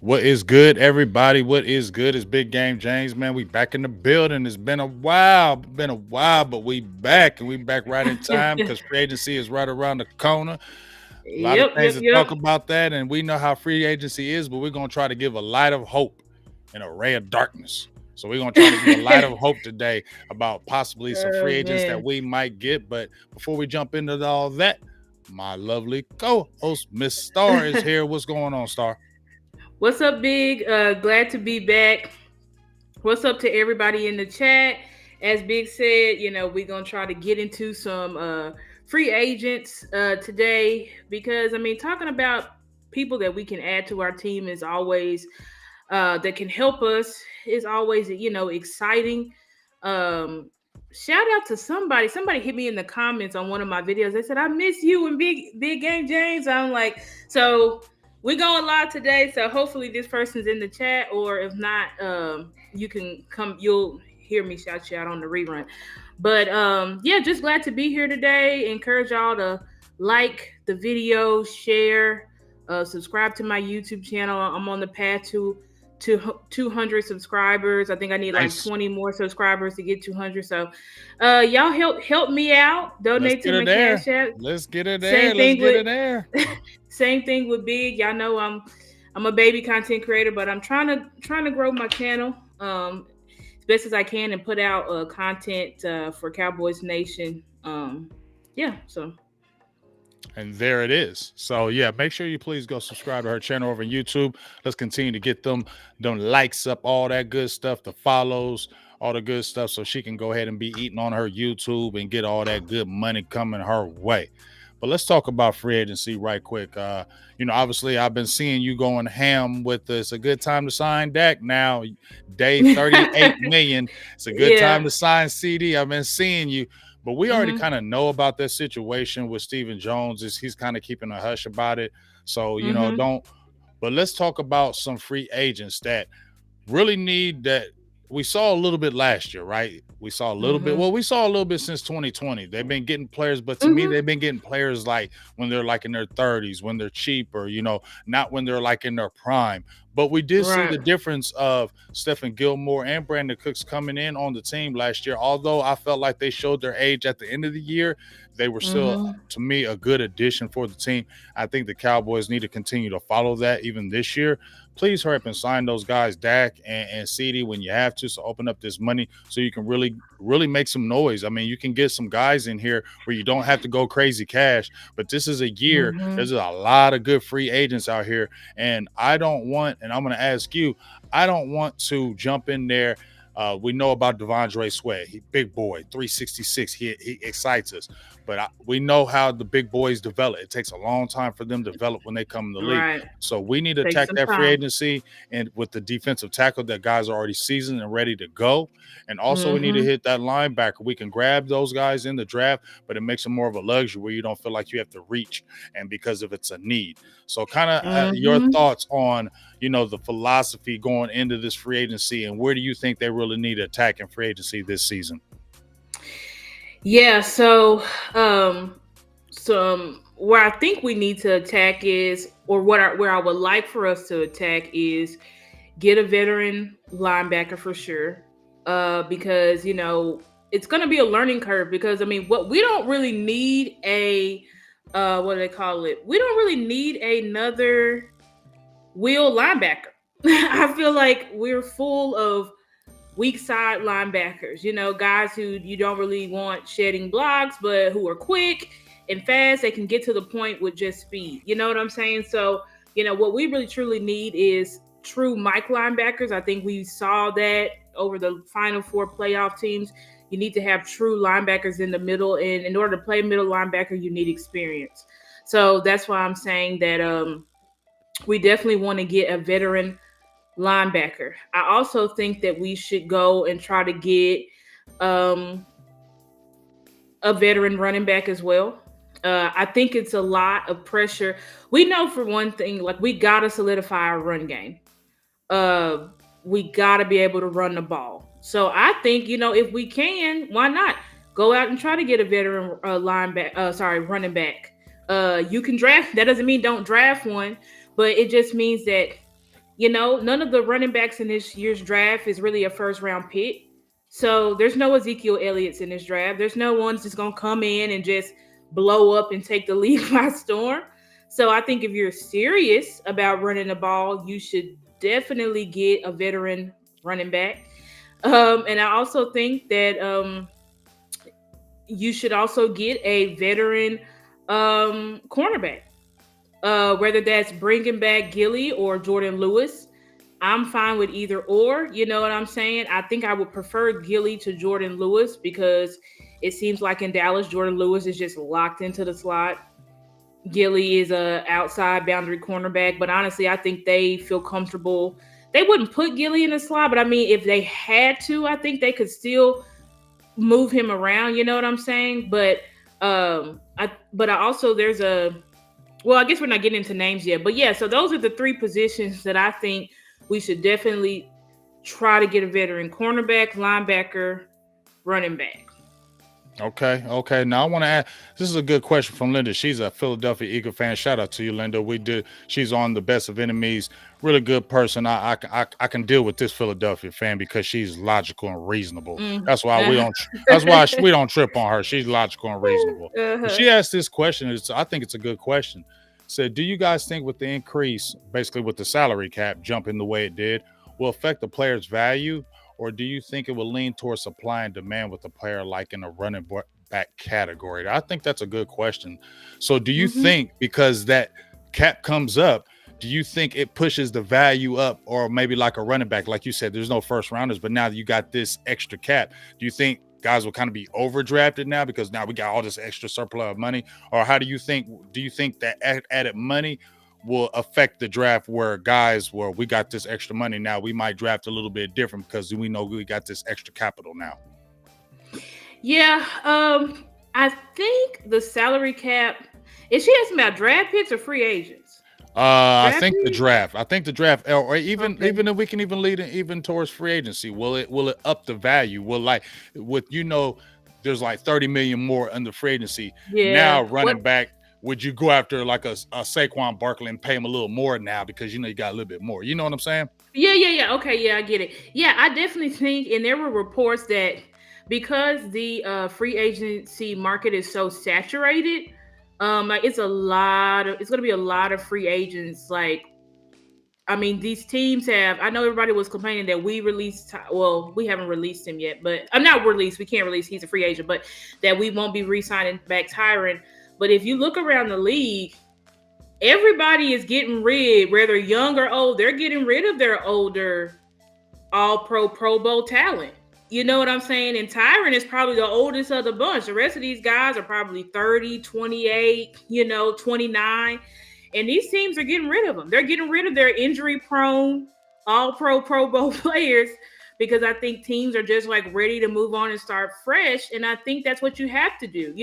What is good, everybody? What is good? It's Big Game James, man. We back in the building. It's been a while, but we back and we back right in time because free agency is right around the corner. A lot of Yep, things yep, to yep. talk about that, and we know how free agency is, but we're gonna try to give a light of hope and a ray of darkness. So we're gonna try to give a light of hope today about possibly some free Oh agents that man. we might get. But before we jump into all that, my lovely co-host Miss Star is here. What's going on, Star? What's up, Big? Glad to be back. What's up to everybody in the chat? As Big said, we're gonna try to get into some free agents today because talking about people that we can add to our team is always that can help us is always exciting. Um, Shout out to somebody. Somebody hit me in the comments on one of my videos. They said, "I miss you and Big Game James." I'm like, so we're going live today. So hopefully this person's in the chat, or if not, you can come. You'll hear me shout you out on the rerun. But yeah, just glad to be here today. Encourage y'all to like the video, share, subscribe to my YouTube channel. I'm on the path to 200 subscribers. I think I need like Nice. 20 more subscribers to get 200. So, y'all help me out. Let's Donate to get it my there. cash app. Let's get it there. Same Let's thing get with it there. same thing with Big. Y'all know I'm a baby content creator, but I'm trying to grow my channel as best as I can and put out content for Cowboys Nation. Yeah. So And there it is. So yeah, make sure you please go subscribe to her channel over on YouTube. Let's continue to get them likes up, all that good stuff, the follows, all the good stuff, so she can go ahead and be eating on her YouTube and get all that good money coming her way. But let's talk about free agency right quick. Obviously I've been seeing you going ham with this. A good time to sign Dak now. Day 38 million. It's a good time yeah. to sign CD. I've been seeing you. But we already Mhm. kind of know about this situation with Stephen Jones. Is he's kind of keeping a hush about it. So, Mhm. don't. But let's talk about some free agents that really need that. We saw a little bit last year, right? We saw a little bit. Mhm. Well, we saw a little bit since 2020. They've been getting players, but to me, Mhm. they've been getting players like when they're like in their 30s, when they're cheaper, not when they're like in their prime. But we did see Right. the difference of Stephen Gilmore and Brandon Cooks coming in on the team last year. Although I felt like they showed their age at the end of the year, they were still, Mhm. to me, a good addition for the team. I think the Cowboys need to continue to follow that even this year. Please hurry up and sign those guys, Dak and CD, when you have to. So open up this money so you can really, really make some noise. I mean, you can get some guys in here where you don't have to go crazy cash. But this is a year. Mhm. There's a lot of good free agents out here. And I don't want, and I'm going to ask you, I don't want to jump in there. We know about Devondre Sweat. He big boy, 366. He excites us. But we know how the big boys develop. It takes a long time for them to develop when they come in the league. Right. So we need to Take attack some that free time. agency and with the defensive tackle that guys are already seasoned and ready to go. And also we need to Mhm. hit that linebacker. We can grab those guys in the draft, but it makes them more of a luxury where you don't feel like you have to reach and because of it's a need. So kind of your Mhm. thoughts on, the philosophy going into this free agency and where do you think they really need to attack in free agency this season? Yeah, um where I think we need to attack is, or where I would like for us to attack is get a veteran linebacker for sure. Because it's going to be a learning curve because what we don't really need a what do they call it? We don't really need another wheel linebacker. I feel like we're full of weak side linebackers, guys who you don't really want shedding blocks, but who are quick and fast. They can get to the point with just speed. You know what I'm saying? So, what we really truly need is true Mike linebackers. I think we saw that over the final four playoff teams. You need to have true linebackers in the middle. And in order to play middle linebacker, you need experience. So that's why I'm saying that we definitely want to get a veteran linebacker. I also think that we should go and try to get um, a veteran running back as well. I think it's a lot of pressure. We know for one thing, like we gotta solidify our run game. Uh, we gotta be able to run the ball. So I think if we can, why not go out and try to get a veteran linebacker? Running back. You can draft. That doesn't mean don't draft one, but it just means that None of the running backs in this year's draft is really a first round pick. So there's no Ezekiel Elliott's in this draft. There's no ones that's gonna come in and just blow up and take the league by storm. So I think if you're serious about running the ball, you should definitely get a veteran running back. And I also think that you should also get a veteran cornerback. Whether that's bringing back Gilly or Jordan Lewis, I'm fine with either or. You know what I'm saying? I think I would prefer Gilly to Jordan Lewis because it seems like in Dallas, Jordan Lewis is just locked into the slot. Gilly is a outside boundary cornerback, but honestly, I think they feel comfortable. They wouldn't put Gilly in the slot, but I mean, if they had to, I think they could still move him around. You know what I'm saying? But I also there's a well, I guess we're not getting into names yet, but yeah. So those are the three positions that I think we should definitely try to get a veteran: cornerback, linebacker, running back. Okay, okay. Now I want to add. This is a good question from Linda. She's a Philadelphia Eagle fan. Shout out to you, Linda. We did. She's on the Best of Enemies. Really good person. I can deal with this Philadelphia fan because she's logical and reasonable. Mm. That's why we don't. That's why we don't trip on her. She's logical and reasonable. But Uh-huh. she asked this question. I think it's a good question. Said, do you guys think with the increase, basically with the salary cap jumping the way it did, will affect the player's value? Or do you think it will lean towards supply and demand with a player like in the running back category? I think that's a good question. So, do you Mm-hmm. think because that cap comes up, do you think it pushes the value up, or maybe like a running back, like you said, there's no first rounders, but now you got this extra cap? Do you think guys will kind of be overdrafted now because now we got all this extra surplus of money? Or how do you think? Do you think that added money will affect the draft where guys where we got this extra money now we might draft a little bit different because we know we got this extra capital now? Yeah. I think the salary cap. Is she asking about draft picks or free agents? I Draft think the picks. draft. I think the draft, or Okay. even if we can even lead it even towards free agency, will it up the value? Will like with there's like 30 million more under free agency now Yeah. What? running back. Would you go after like a Saquon Barkley and pay him a little more now because you got a little bit more? You know what I'm saying? Yeah, yeah, yeah. Okay, yeah, I get it. Yeah, I definitely think, and there were reports that because the free agency market is so saturated, like it's going to be a lot of free agents. Like, I mean, these teams have. I know everybody was complaining that we released. Well, we haven't released him yet, but I'm not released. We can't release. He's a free agent, but that we won't be re-signing back Tyron. But if you look around the league, everybody is getting rid, whether young or old, they're getting rid of their older all Pro Bowl talent. You know what I'm saying? And Tyron is probably the oldest of the bunch. The rest of these guys are probably 30, 28, 29. And these teams are getting rid of them. They're getting rid of their injury prone, all Pro Bowl players because I think teams are just like ready to move on and start fresh. And I think that's what you have to do.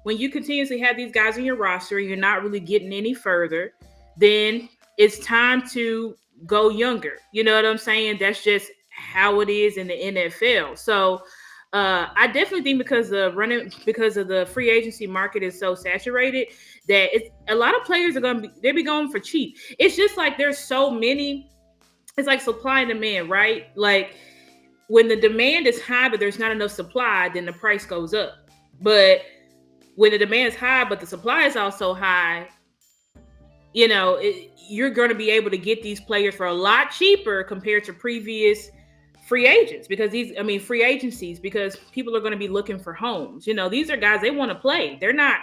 When you continuously have these guys in your roster and you're not really getting any further, then it's time to go younger. You know what I'm saying? That's just how it is in the NFL. So I definitely think because of the free agency market is so saturated that it's a lot of players are they'll be going for cheap. It's just like there's so many. It's like supply and demand, right? Like when the demand is high but there's not enough supply, then the price goes up. But when the demand is high but the supply is also high, you're going to be able to get these players for a lot cheaper compared to previous free agents because free agencies because people are going to be looking for homes. These are guys they want to play. They're not,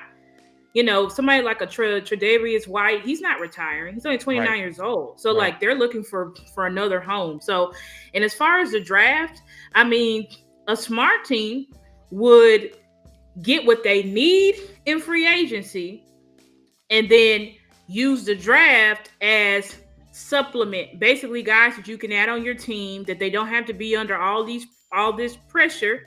somebody like a Tre'Davious White. He's not retiring. He's only 29 Right, years old. So right. like they're looking for another home. So, and as far as the draft, I mean, a smart team would get what they need in free agency and then use the draft as supplement, basically guys that you can add on your team that they don't have to be under all this pressure,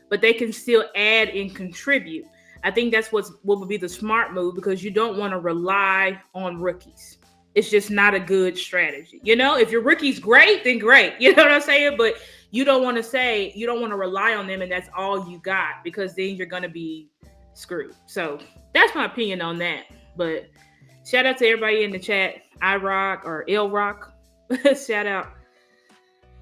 but they can still add and contribute. I think that's what would be the smart move because you don't want to rely on rookies. It's just not a good strategy. If your rookie's great, then great. You know what I'm saying? But you don't want to rely on them and that's all you got because then you're going to be screwed. So that's my opinion on that. But shout out to everybody in the chat. I Rock or L Rock. Shout out.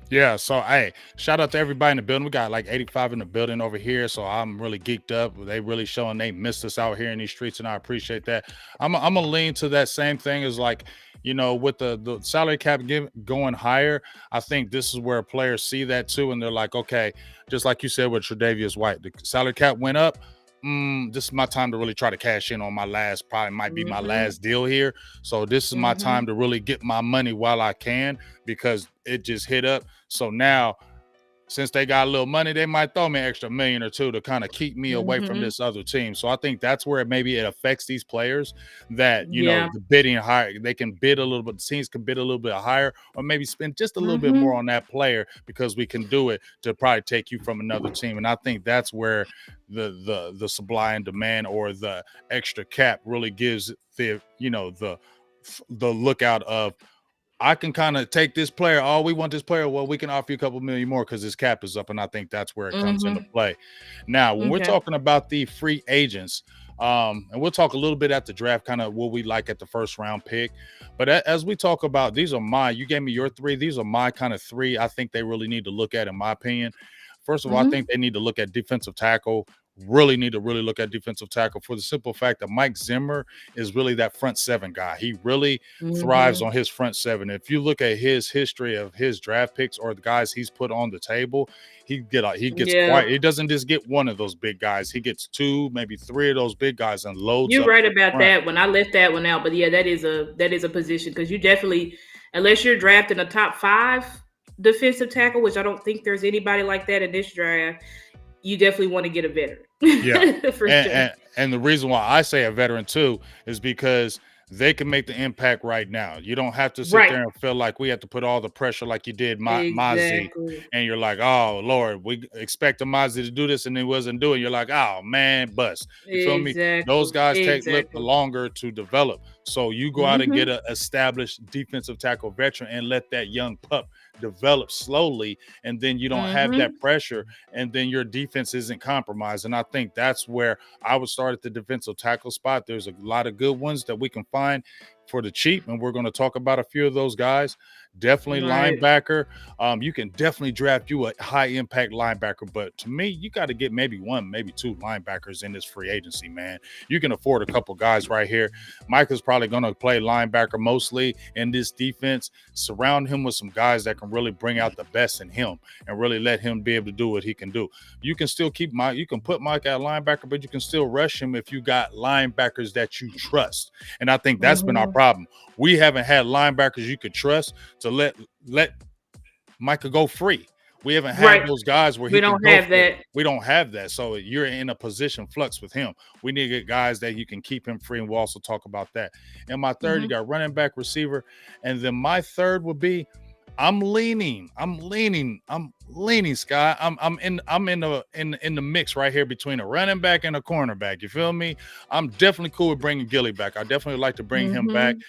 Yeah, so hey, shout out to everybody in the building. We got like 85 in the building over here, so I'm really geeked up. They really showing they missed us out here in these streets, and I appreciate that. I'm gonna lean to that same thing as like with the salary cap going higher. I think this is where players see that too, and they're like, okay, just like you said with Tre'Davious White, the salary cap went up. This is my time to really try to cash in on my last, probably might be my Mhm. last deal here. So this is my time Mhm. to really get my money while I can because it just hit up. So now, since they got a little money, they might throw me an extra million or two to kind of keep me away from Mhm. this other team. So I think that's where maybe it affects these players that, Yeah. the bidding higher, they can bid a little bit, the teams can bid a little bit higher, or maybe spend just a little bit more Mhm. on that player because we can do it to probably take you from another team. And I think that's where the supply and demand or the extra cap really gives the lookout of I can kind of take this player. Oh, we want this player. Well, we can offer you a couple million more because his cap is up, and I think that's where it comes into Mhm. play. Now, when we're Okay. talking about the free agents, and we'll talk a little bit at the draft, kind of what we like at the first round pick. But as we talk about, you gave me your three. These are my kind of three. I think they really need to look at, in my opinion. First of all, I think Mhm. they need to look at defensive tackle. Really need to really look at defensive tackle for the simple fact that Mike Zimmer is really that front seven guy. He really thrives Mhm. on his front seven. If you look at his history of his draft picks or the guys he's put on the table, he gets Yeah. quite. He doesn't just get one of those big guys. He gets two, maybe three of those big guys and loads You're up right the about front. that one. I left that one out, but yeah, that is a position because you definitely, unless you're drafting a top five defensive tackle, which I don't think there's anybody like that in this draft, you definitely want to get a Yeah, veteran for and, sure. and the reason why I say a veteran too is because they can make the impact right now. You don't have to sit Right. there and feel like we have to put all the pressure like you did Mozzie, Exactly. and you're like, oh Lord, we expected Mozzie to do this and he wasn't doing. You're like, oh man, bust. You feel me? Those Exactly. guys take Exactly. longer to develop. So you go out and get Mhm. an established defensive tackle veteran and let that young pup develop slowly, and then you don't have that Mhm. pressure and then your defense isn't compromised. And I think that's where I would start at the defensive tackle spot. There's a lot of good ones that we can find for the cheap, and we're going to talk about a few of those guys. Definitely Right. linebacker. You can definitely draft you a high impact linebacker, but to me, you got to get maybe one, maybe two linebackers in this free agency, man. You can afford a couple guys right here. Micah's probably going to play linebacker mostly in this defense. Surround him with some guys that can really bring out the best in him and really let him be able to do what he can do. You can still you can put Mike at linebacker, but you can still rush him if you got linebackers that you trust. And I think that's been our Mhm. problem. We haven't had linebackers you could trust to let Micah go free. We haven't had Right. those guys where he We can don't go have free. that. We don't have that. So you're in a position flux with him. We need to get guys that you can keep him free. And we'll also talk about that. And my third, you Mhm. got running back, receiver. And then my third would be I'm leaning, Sky. I'm in the mix right here between a running back and a cornerback. You feel me? I'm definitely cool with bringing Gilly back. I definitely like to bring him back. Mhm.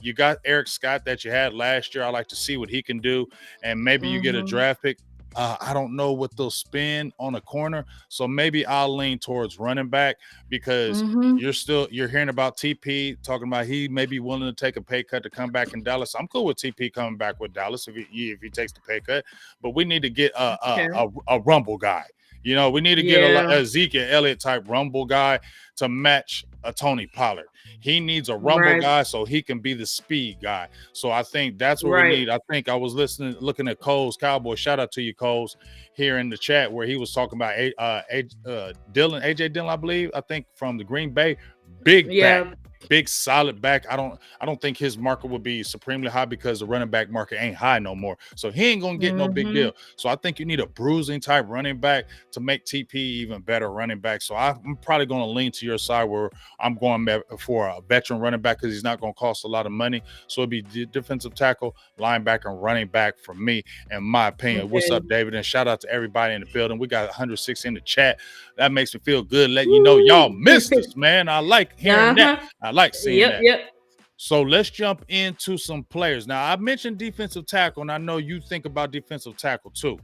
You got Eric Scott that you had last year. I like to see what he can do, and maybe you get a Mhm. draft pick. I don't know what they'll spend on a corner, so maybe I'll lean towards running back because Mhm. you're hearing about TP talking about he may be willing to take a pay cut to come back in Dallas. I'm cool with TP coming back with Dallas if he takes the pay cut, but we need to get Okay. a rumble guy. We need to get Yeah. a Ezekiel Elliott type rumble guy to match a Tony Pollard. He needs a rumble Right. guy so he can be the speed guy. So I think that's what we Right. need. I think I was looking at Cole's Cowboy. Shout out to you, Cole's, here in the chat where he was talking about AJ Dillon, I believe. I think from the Green Bay, big back, Yeah. big solid back. I don't think his market would be supremely high because the running back market ain't high no more. So he ain't gonna get no big deal. Mhm. So I think you need a bruising type running back to make TP even better running back. So I'm probably gonna lean to your side where I'm going for a veteran running back because he's not going to cost a lot of money. So it'd be defensive tackle, linebacker, and running back for me, in my opinion. What's Okay. up, David? And shout out to everybody in the building. We got 106 in the chat. That makes me feel good, letting you know y'all Woo. missed us, man. I like hearing that. Uh-huh. I like seeing Yep, that. yep. So let's jump into some players. Now, I mentioned defensive tackle, and I know you think about defensive tackle too.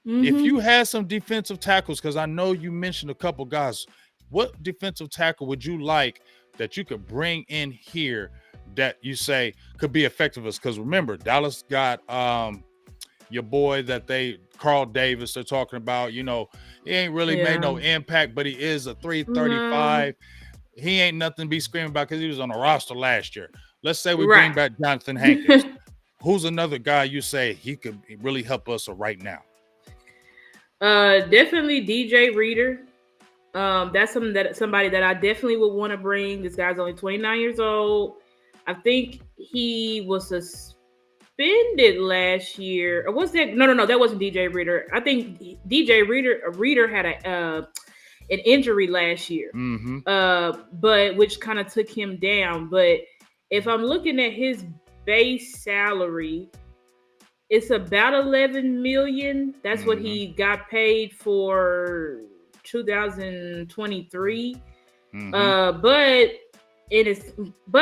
If you Mhm. had some defensive tackles, because I know you mentioned a couple guys, what defensive tackle would you like that you could bring in here that you say could be effective? Because remember, Dallas got your boy that they Carl Davis they're talking about. He ain't really made Yeah. no impact, but he is a No. 335. He ain't nothing to be screaming about because he was on the roster last year. Let's say we bring Right. back Jonathan Hankins. Who's another guy you say he could really help us right now? Definitely DJ Reader. That's somebody that I definitely would want to bring. This guy's only 29 years old. I think he was suspended last year. Or was that? No, that wasn't DJ Reader. I think DJ Reader had an injury last year. Mm-hmm. But which kind of took him down. But if I'm looking at his base salary, it's about 11 million. That's what he got paid for 2023. But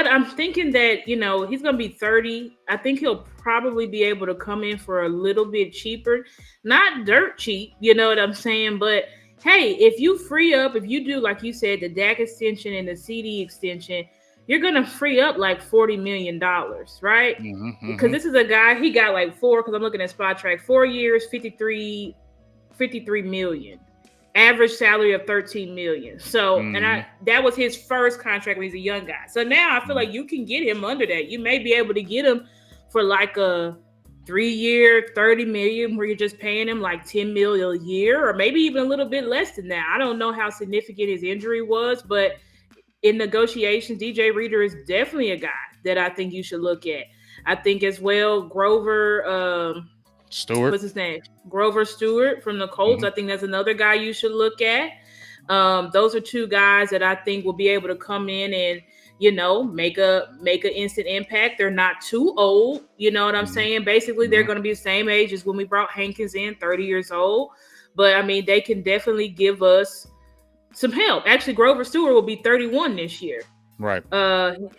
I'm thinking that he's gonna be 30. I think he'll probably be able to come in for a little bit cheaper, not dirt cheap. You know what I'm saying? But hey, if you do like you said, the DAC extension and the CD extension, you're gonna free up like $40 million, right? Because this is a guy, he got like because I'm looking at Spot Track, 4 years, 53 million. Average salary of 13 million. So, and that was his first contract when he's a young guy. So now I feel like you can get him under that. You may be able to get him for like a 3-year, 30 million, where you're just paying him like 10 million a year, or maybe even a little bit less than that. I don't know how significant his injury was, but in negotiations, DJ Reader is definitely a guy that I think you should look at. I think as well, Grover Stewart. What's his name? Grover Stewart from the Colts. I think that's another guy you should look at. Those are two guys that I think will be able to come in and make an instant impact. They're not too old. You know what I'm saying? Basically, they're going to be the same age as when we brought Hankins in, 30 years old. But I mean, they can definitely give us some help. Actually, Grover Stewart will be 31 this year. Right.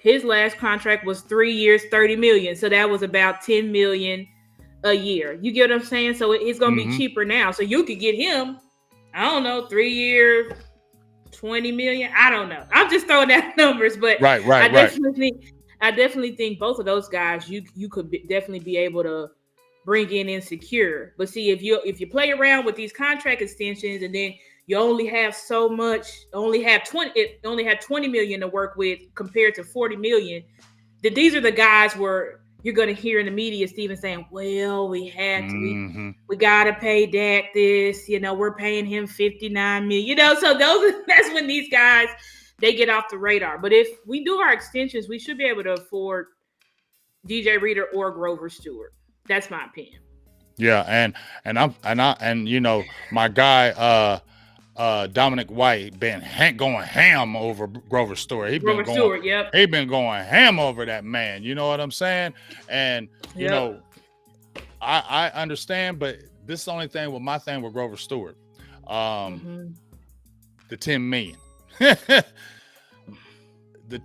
His last contract was 3 years, 30 million. So that was about 10 million a year. You get what I'm saying? So it's going to be cheaper now. So you could get him, I don't know, 3 years, 20 million. I don't know. I'm just throwing out numbers, but I definitely think both of those guys you could definitely be able to bring in and secure. But see, if you play around with these contract extensions and then you only have so much, only have 20 million to work with compared to 40 million, then these are the guys where you're going to hear in the media Steven saying, well, we had to, we got to pay Dak this, we're paying him 59 million, so that's when these guys, they get off the radar. But if we do our extensions, we should be able to afford DJ Reader or Grover Stewart. That's my opinion. Yeah. And my guy, Dominic White been going ham over Grover Stewart. He been going ham over that man. You know what I'm saying? And I understand, but this is the only thing with my thing with Grover Stewart. The 10 million. The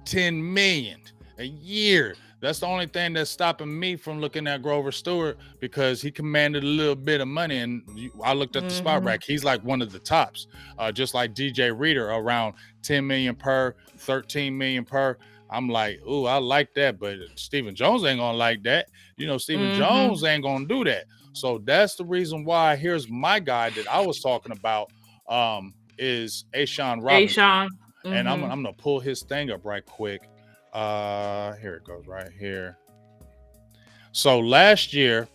10 million a year. That's the only thing that's stopping me from looking at Grover Stewart, because he commanded a little bit of money. And I looked at the spot rack. He's like one of the tops, just like DJ Reader, around 10 million per, 13 million per. I'm like, ooh, I like that. But Stephen Jones ain't going to like that. Stephen Jones ain't going to do that. So that's the reason why. Here's my guy that I was talking about, is A'Shawn Robinson. And I'm going to pull his thing up right quick. Here it goes right here. So last year,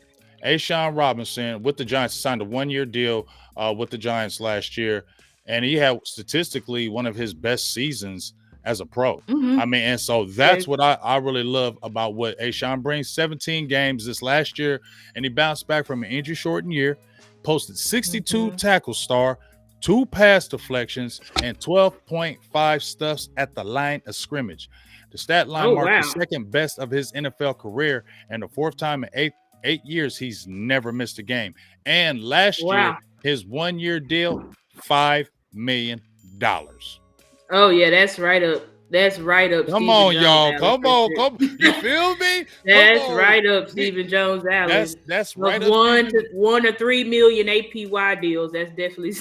A'Shawn Robinson with the Giants signed a 1-year deal with the Giants last year, and he had statistically one of his best seasons as a pro. I mean, and so that's what I really love about what A'Shawn brings. 17 games this last year, and he bounced back from an injury-shortened year, posted 62 tackle star, 2 pass deflections, and 12.5 stuffs at the line of scrimmage. The stat line marked the second best of his NFL career, and the 4th time in eight years he's never missed a game. And last year, his 1-year deal, $5 million. Oh yeah, that's right up. That's right up. Come on, y'all. Come on. You feel me? That's right up Stephen Jones' alley. That's right up. 1 to 3 million APY deals. That's definitely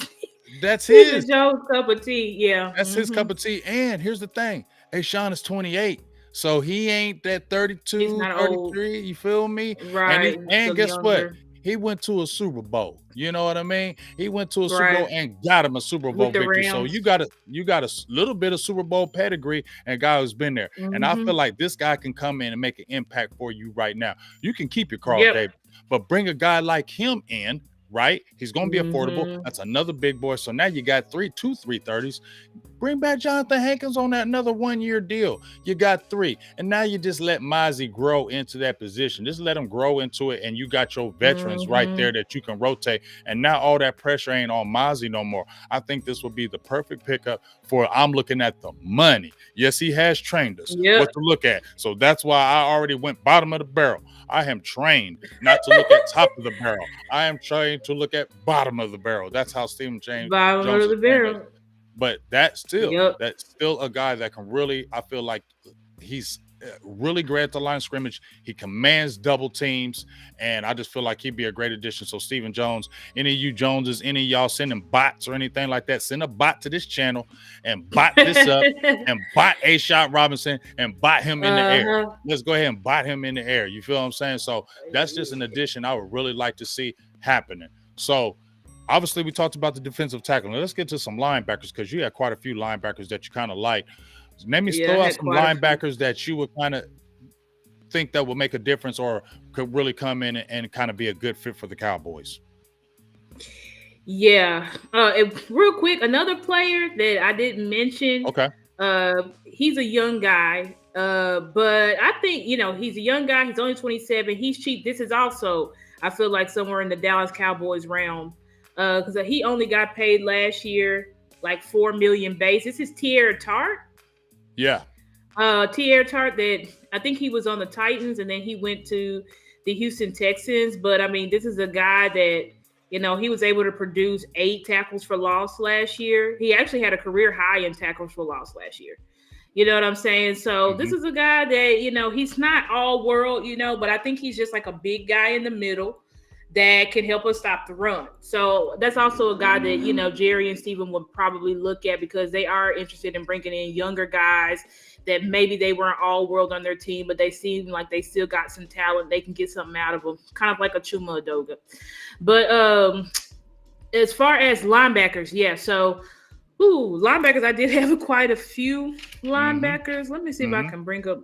that's his Jones' cup of tea. Yeah, that's his cup of tea. And here's the thing. A'Shawn is 28. So he ain't that He's 32, not old. 33. You feel me? Right. And Still guess what? younger. He went to a Super Bowl. You know what I mean? He went to a Super Bowl Right. and got him a Super Bowl With the victory. So Rams. you got a little bit of Super Bowl pedigree and a guy who's been there. And I feel Mm-hmm. like this guy can come in and make an impact for you right now. You can keep your Carl Yep. Davis, but bring a guy like him in. Right, he's gonna be affordable. Mm-hmm. That's another big boy. So now you got 330s. Bring back Jonathan Hankins on that another 1 year deal. You got three. And now you just let Mozzie grow into that position. Just let him grow into it. And you got your veterans right Mm-hmm. there that you can rotate. And now all that pressure ain't on Mozzie no more. I think this would be the perfect pickup for I'm looking at the money. Yes, he has trained us Yep. what to look at. So that's why I already went bottom of the barrel. I am trained not to look at top of the barrel. I am trained to look at bottom of the barrel. That's how Stephen James Bottom Jones of has the trained us. barrel. But Yep. that's still a guy that can really, I feel like he's really great at the line of scrimmage. He commands double teams, and I just feel like he'd be a great addition. So Stephen Jones, any of you Joneses, any of y'all sending bots or anything like that, send a bot to this channel and bot this up and bot A Shot Robinson and bot him in the air. Uh-huh. Let's go ahead and bot him in the air. You feel what I'm saying? So that's just an addition I would really like to see happening. So obviously, we talked about the defensive tackle. Now let's get to some linebackers because you had quite a few linebackers that you kind of like. Name me Yeah, I throw out had some quite a few. linebackers that you would kind of think that will make a difference or could really come in and kind of be a good fit for the Cowboys. Yeah. Real quick, another player that I didn't mention. Okay. He's a young guy. But I think he's a young guy. He's only 27. He's cheap. This is also, I feel like, somewhere in the Dallas Cowboys realm. Because he only got paid last year like 4 million base. This is Tierra Tart. Yeah. Tierra Tart, that I think he was on the Titans and then he went to the Houston Texans. But I mean, this is a guy that he was able to produce 8 tackles for loss last year. He actually had a career high in tackles for loss last year. You know what I'm saying? So this Mm-hmm. is a guy that, he's not all world, but I think he's just like a big guy in the middle that can help us stop the run. So that's also a guy that, Jerry and Steven would probably look at because they are interested in bringing in younger guys that maybe they weren't all world on their team, but they seem like they still got some talent. They can get something out of them, kind of like a Chuma Adoga. But as far as linebackers, yeah, so linebackers, I did have quite a few Mm-hmm. linebackers. Let me see if I Mm-hmm. can bring up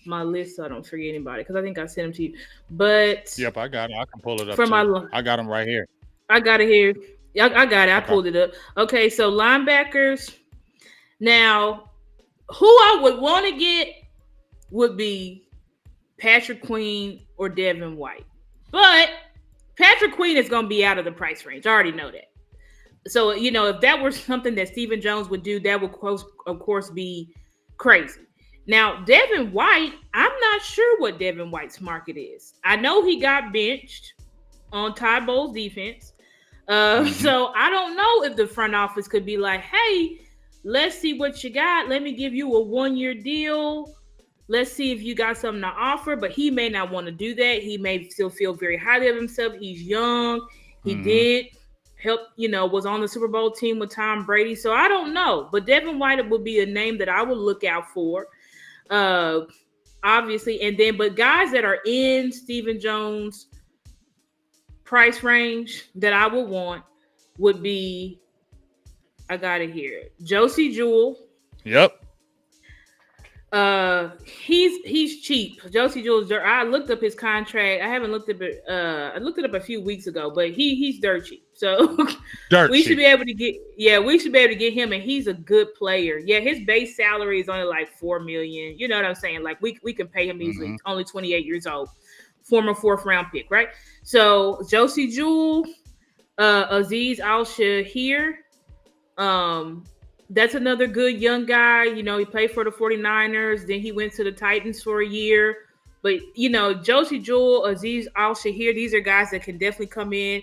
my list so I don't forget anybody because I think I sent them to you. But Yep, I got it. I can pull it up for too. my, I got them right here. I got it here. I got it. I Okay. pulled it up. Okay, so linebackers. Now, who I would want to get would be Patrick Queen or Devin White. But Patrick Queen is going to be out of the price range. I already know that. So, if that were something that Stephen Jones would do, that would, of course, be crazy. Now, Devin White, I'm not sure what Devin White's market is. I know he got benched on Ty Bowles' defense. Mm-hmm. So I don't know if the front office could be like, hey, let's see what you got. Let me give you a 1-year deal. Let's see if you got something to offer. But he may not want to do that. He may still feel very highly of himself. He's young. He Mm-hmm. did help, was on the Super Bowl team with Tom Brady. So I don't know. But Devin White would be a name that I would look out for. Obviously. And then, but guys that are in Stephen Jones' price range that I would want would be, I got it here, Josie Jewell. Yep. He's cheap. Josie Jewell's dirt. I looked up his contract. I haven't looked up it. I looked it up a few weeks ago, but he's dirt cheap. So Dirt we should cheap. be able to get. Yeah, we should be able to get him, and he's a good player. Yeah, his base salary is only like 4 million. You know what I'm saying? Like we can pay him easily. Mm-hmm. Only 28 years old, former 4th round pick, right? So Josie Jewell, Aziz Al-Shahir, that's another good young guy. He played for the 49ers. Then he went to the Titans for a year. But, Josie Jewell, Aziz Al-Shahir, these are guys that can definitely come in,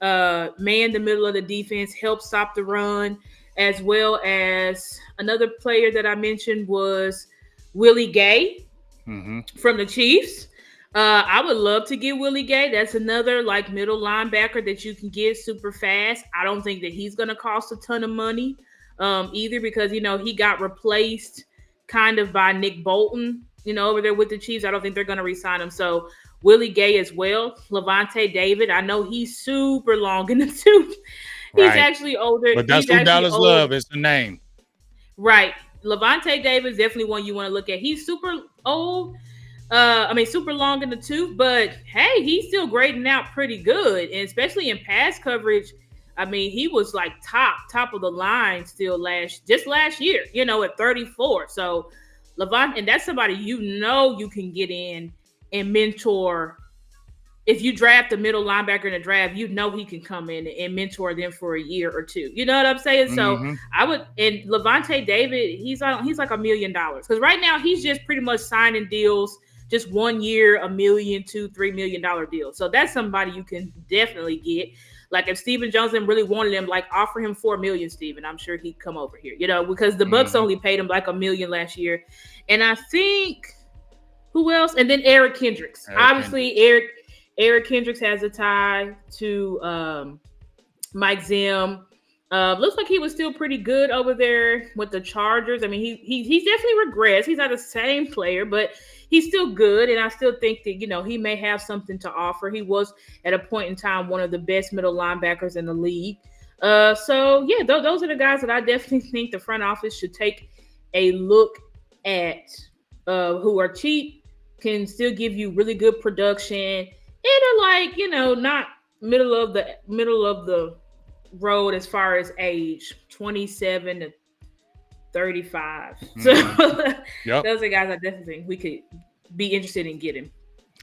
man the middle of the defense, help stop the run, as well as another player that I mentioned was Willie Gay from the Chiefs. I would love to get Willie Gay. That's another like middle linebacker that you can get super fast. I don't think that he's going to cost a ton of money either because, he got replaced kind of by Nick Bolton over there with the Chiefs. I don't think they're going to re-sign him. So Willie Gay as well. Levante David. I know he's super long in the tooth. He's Right. actually older. But that's He's who actually Dallas old. love. It's the name. Right. Levante David is definitely one you want to look at. He's super old. Super long in the tooth, but hey, he's still grading out pretty good, and especially in pass coverage. I mean, he was like top of the line still last year, at 34. So Levant, and that's somebody you can get in and mentor. If you draft a middle linebacker in a draft, he can come in and mentor them for a year or two. You know what I'm saying? So Mm-hmm. I would, and Levante David, he's like $1 million because right now he's just pretty much signing deals, just 1 year, $1 million, $2, $3 million deals. So that's somebody you can definitely get. Like if Stephen Johnson really wanted him, like offer him $4 million, Stephen. I'm sure he'd come over here. Because the Bucks Mm-hmm. only paid him like $1 million last year, and I think who else? And then Eric Kendricks. Eric Obviously, Kendricks. Eric Kendricks has a tie to Mike Zim. Looks like he was still pretty good over there with the Chargers. I mean, he's definitely regressed. He's not the same player, but he's still good. And I still think that he may have something to offer. He was at a point in time one of the best middle linebackers in the league. So yeah, those are the guys that I definitely think the front office should take a look at. Who are cheap, can still give you really good production, and are like not middle of the road as far as age, 27 to 35. So Mm-hmm. Yep. those are guys I definitely think we could be interested in getting.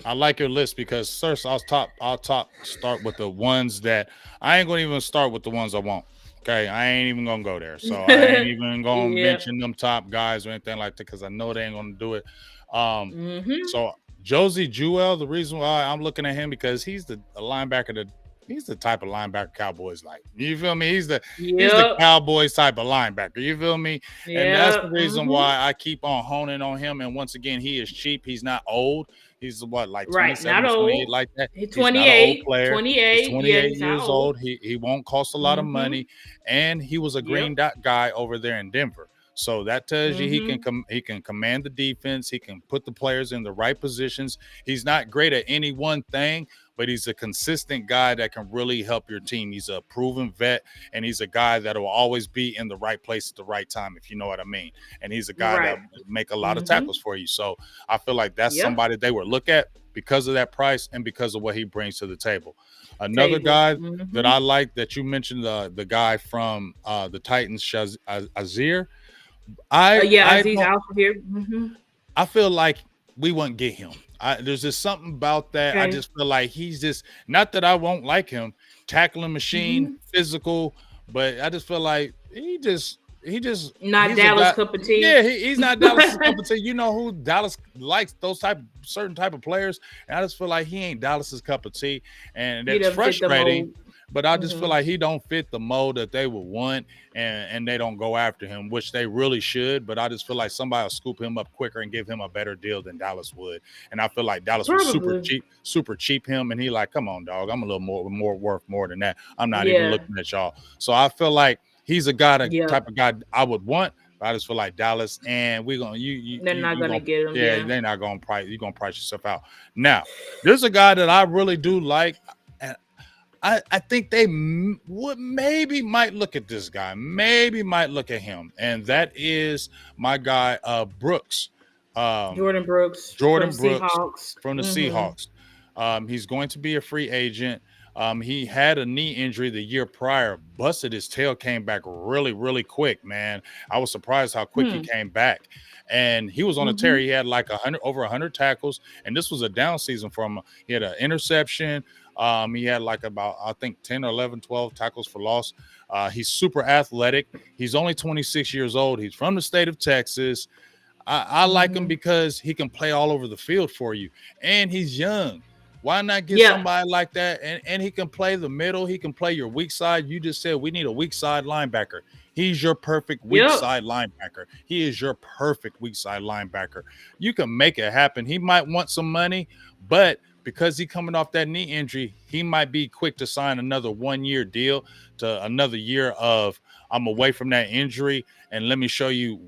I like your list because first I'll start with the ones that I ain't gonna even start with the ones I want. Okay, I ain't even gonna go there. So I ain't even gonna Yeah. mention them top guys or anything like that because I know they ain't gonna do it. Um, Mm-hmm. so Josie Jewell, the reason why I'm looking at him because he's the a linebacker that he's the type of linebacker Cowboys like. You feel me? He's the Yep. Cowboys type of linebacker. You feel me? And that's the Yep. reason Mm-hmm. why I keep on honing on him. And once again, he is cheap. He's not old. He's what, like Right. 27 Not or 28, old. like that. He's He's not an old 28. player. He's 28. Yeah, 28 he's not years old. old. He won't cost a lot of Mm-hmm. money, and he was a green Yep. dot guy over there in Denver. So that tells you Mm-hmm. he can command the defense. He can put the players in the right positions. He's not great at any one thing, but he's a consistent guy that can really help your team. He's a proven vet, and he's a guy that will always be in the right place at the right time, if you know what I mean. And he's a guy that Right. make a lot of Mm-hmm. tackles for you. So I feel like that's Yep. somebody they would look at because of that price and because of what he brings to the table. Another Table. guy that Mm-hmm. I like that you mentioned, the guy from the Titans, Azir. Yeah, I Aziz don't. Alpha here. Mm-hmm. I feel like we wouldn't get him. There's just something about that. I Okay. just feel like he's just not that I won't like him, tackling machine, Mm-hmm. physical, but I just feel like Not he's a Dallas guy. cup of Yeah, tea. he's not Dallas's cup of tea. You know who Dallas likes those certain type of players, and I just feel like he ain't Dallas's cup of tea, and He that's doesn't fit the frustrating. mold. But I just feel Mm-hmm. like he don't fit the mold that they would want, and they don't go after him, which they really should. But I just feel like somebody will scoop him up quicker and give him a better deal than Dallas would. And I feel like Dallas was Probably. super cheap him, and he like, come on, dog, I'm a little more worth more than that. I'm not even Yeah. looking at y'all. So I feel like he's a guy, that Yeah. type of guy I would want. But I just feel like Dallas, and we're gonna They're not you gonna gonna get him. yeah, Yeah. they're not gonna price you're gonna price yourself out. Now, there's a guy that I really do like. And I think they would maybe might look at this guy, maybe might look at him, and that is my guy, Brooks, um, Jordan Brooks from Jordan Brooks Seahawks. from the Mm-hmm. Seahawks. He's going to be a free agent. He had a knee injury the year prior, busted his tail, came back really quick, man. I was surprised how quick he Hmm. came back. And he was on a tear. Mm-hmm. He had like over 100 tackles, and this was a down season for him. He had an interception. He had like about, I think, 10 or 11, 12 tackles for loss. He's super athletic. He's only 26 years old. He's from the state of Texas. I like him Mm-hmm. because he can play all over the field for you, and he's young. Why not get Yeah. somebody like that? And he can play the middle. He can play your weak side. You just said we need a weak side linebacker. He's your perfect weak Yep. side linebacker. He is your perfect weak side linebacker. You can make it happen. He might want some money, but because he coming off that knee injury, he might be quick to sign another 1 year deal to another year of I'm away from that injury and let me show you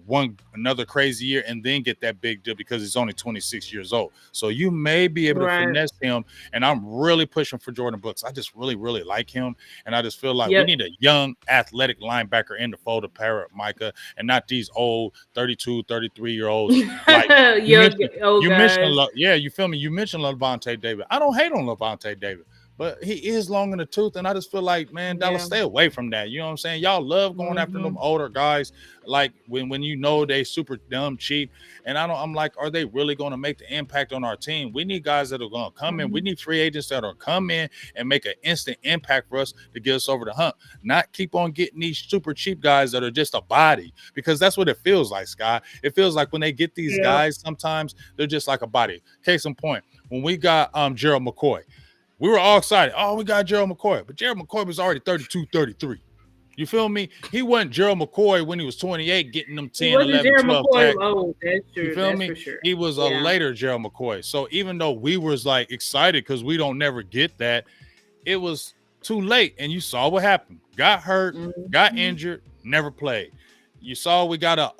another crazy year and then get that big deal because he's only 26 years old. So you may be able to Right. finesse him. And I'm really pushing for Jordan Brooks. I just really, really like him. And I just feel like we Yep. need a young athletic linebacker in the fold of pair Micah and not these old 32, 33-year-olds. Like you Young mentioned, old guys. yeah, you feel me? You mentioned Levante David. I don't hate on Levante David, but he is long in the tooth, and I just feel like, man, Dallas, Yeah. stay away from that. You know what I'm saying? Y'all love going after them Hmm. older guys, like when you know they super dumb cheap. And I'm like, are they really going to make the impact on our team? We need guys that are going to come in. We Hmm. need free agents that are come in and make an instant impact for us to get us over the hump. Not keep on getting these super cheap guys that are just a body, because that's what it feels like, Scott. It feels like when they get these Yep. guys, sometimes they're just like a body. Case in point, when we got Gerald McCoy, we were all excited. Oh, we got Gerald McCoy. But Gerald McCoy was already 32, 33. You feel me? He wasn't Gerald McCoy when he was 28, getting them He 10, wasn't 11, Jerry 12 McCoy. tackles. Oh, that's You true. feel That's me? for sure. He was a Yeah. later Gerald McCoy. So even though we was like excited because we don't never get that, it was too late. And you saw what happened. Got hurt, got Hmm. injured, never played. You saw we got a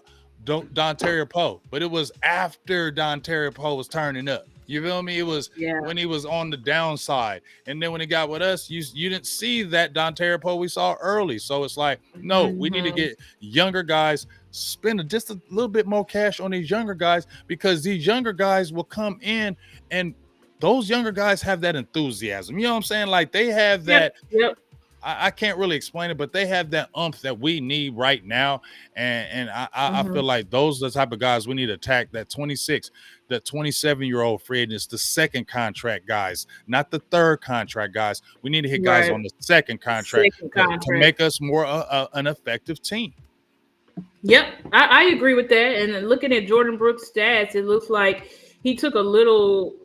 Don Poe, but it was after Don Poe was turning up. You feel me? It was Yeah. when he was on the downside. And then when he got with us, you didn't see that Don Poe we saw early. So it's like, no, we need to Hmm. get younger guys, spend just a little bit more cash on these younger guys, because these younger guys will come in and those younger guys have that enthusiasm. You know what I'm saying? Like they have Yep. that. Yep. I can't really explain it, but they have that umph that we need right now. And I Hmm. feel like those are the type of guys we need to attack. That 26, that 27-year-old free agents, the second contract guys, not the third contract guys. We need to hit guys Right. on the second contract Second to contract. make us more an effective team. Yep, I agree with that. And then looking at Jordan Brooks' stats, it looks like he took a little.